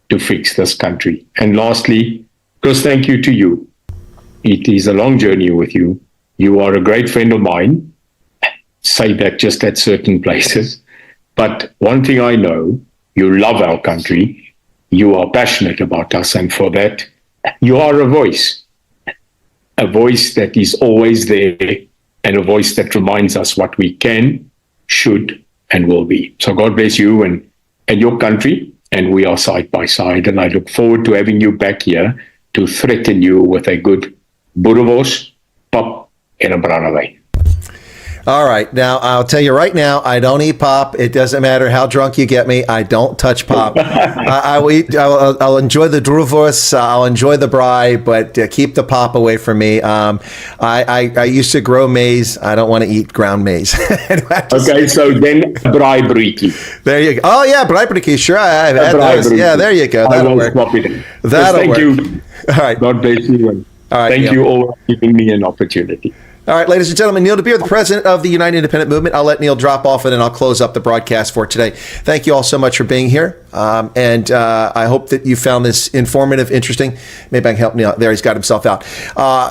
Speaker 2: to fix this country. And lastly, Chris, thank you to you. It is a long journey with you. You are a great friend of mine. Say that just at certain places. But one thing I know, you love our country, you are passionate about us, and for that, you are a voice that is always there, and a voice that reminds us what we can, should, and will be. So God bless you and your country, and we are side by side, and I look forward to having you back here to threaten you with a good boerewors, pap, en 'n brandewyn.
Speaker 1: All right. Now, I'll tell you right now, I don't eat pop. It doesn't matter how drunk you get me. I don't touch pop. I'll enjoy the droevos. I'll enjoy the braai, but keep the pop away from me. I used to grow maize. I don't want to eat ground maize.
Speaker 2: Okay, so then braai broodjie.
Speaker 1: There you go. Oh, yeah, braai broodjie. Sure, I've had those. Yeah, there you go. That'll work. That'll work.
Speaker 2: Thank you.
Speaker 1: All right.
Speaker 2: God bless you.
Speaker 1: All right,
Speaker 2: thank you all for giving me an opportunity.
Speaker 1: All right, ladies and gentlemen, Neil de Beer, the president of the United Independent Movement. I'll let Neil drop off, and then I'll close up the broadcast for today. Thank you all so much for being here, and I hope that you found this informative, interesting. Maybe I can help Neil. There, he's got himself out.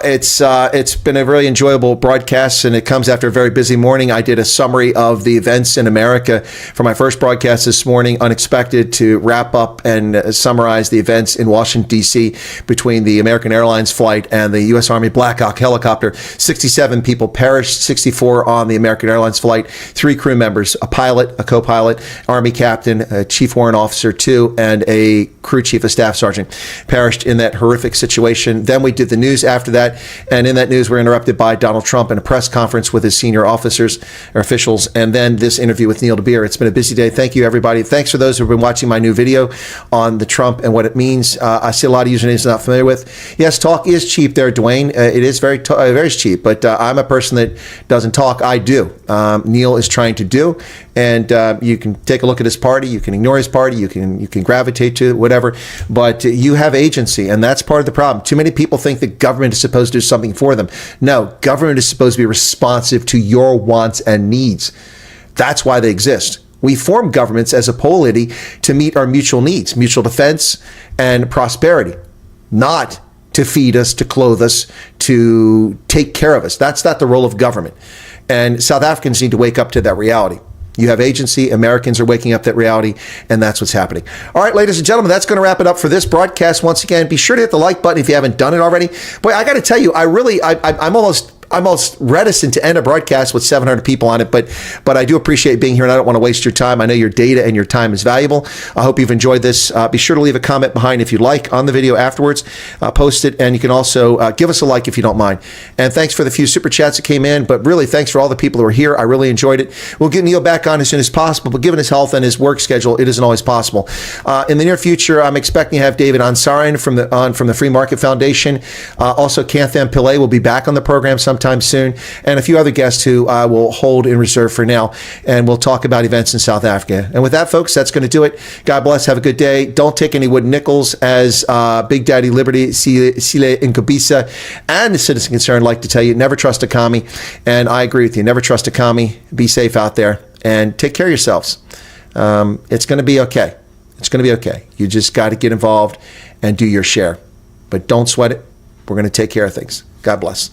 Speaker 1: It's been a really enjoyable broadcast, and it comes after a very busy morning. I did a summary of the events in America for my first broadcast this morning, unexpected, to wrap up and summarize the events in Washington, D.C. between the American Airlines flight and the U.S. Army Black Hawk helicopter. 67 people perished, 64 on the American Airlines flight, 3 crew members, a pilot, a co-pilot, Army captain, a chief warrant officer, 2, and a crew chief, a staff sergeant, perished in that horrific situation. Then we did the news after that, and in that news we're interrupted by Donald Trump in a press conference with his senior officers or officials, and then this interview with Neil de Beer. It's been a busy day. Thank you, everybody. Thanks for those who have been watching my new video on the Trump and what it means. I see a lot of usernames I'm not familiar with. Yes, talk is cheap there, Dwayne. It is very cheap, but I'm a person that doesn't talk. I do. Neil is trying to do, and you can take a look at his party. You can ignore his party. You can gravitate to it, whatever. But you have agency, and that's part of the problem. Too many people think that government is supposed to do something for them. No, government is supposed to be responsive to your wants and needs. That's why they exist. We form governments as a polity to meet our mutual needs, mutual defense and prosperity, not to feed us, to clothe us, to take care of us. That's not the role of government. And South Africans need to wake up to that reality. You have agency. Americans are waking up to that reality, and that's what's happening. All right, ladies and gentlemen, that's going to wrap it up for this broadcast. Once again, be sure to hit the like button if you haven't done it already. Boy, I got to tell you, I'm almost almost reticent to end a broadcast with 700 people on it, but I do appreciate being here, and I don't want to waste your time. I know your data and your time is valuable. I hope you've enjoyed this. Be sure to leave a comment behind if you'd like on the video afterwards. Post it, and you can also give us a like if you don't mind. And thanks for the few super chats that came in, but really thanks for all the people who are here. I really enjoyed it. We'll get Neil back on as soon as possible, but given his health and his work schedule, it isn't always possible. In the near future, I'm expecting to have David Ansarin from the Free Market Foundation. Also, Kanthan Pillay will be back on the program sometime soon, and a few other guests who I will hold in reserve for now, and we'll talk about events in South Africa. And with that, folks, that's going to do it. God bless. Have a good day. Don't take any wooden nickels, as Big Daddy Liberty, Sile Nkobisa, and the Citizen Concern like to tell you, never trust a commie. And I agree with you. Never trust a commie. Be safe out there, and take care of yourselves. It's going to be okay. It's going to be okay. You just got to get involved and do your share. But don't sweat it. We're going to take care of things. God bless.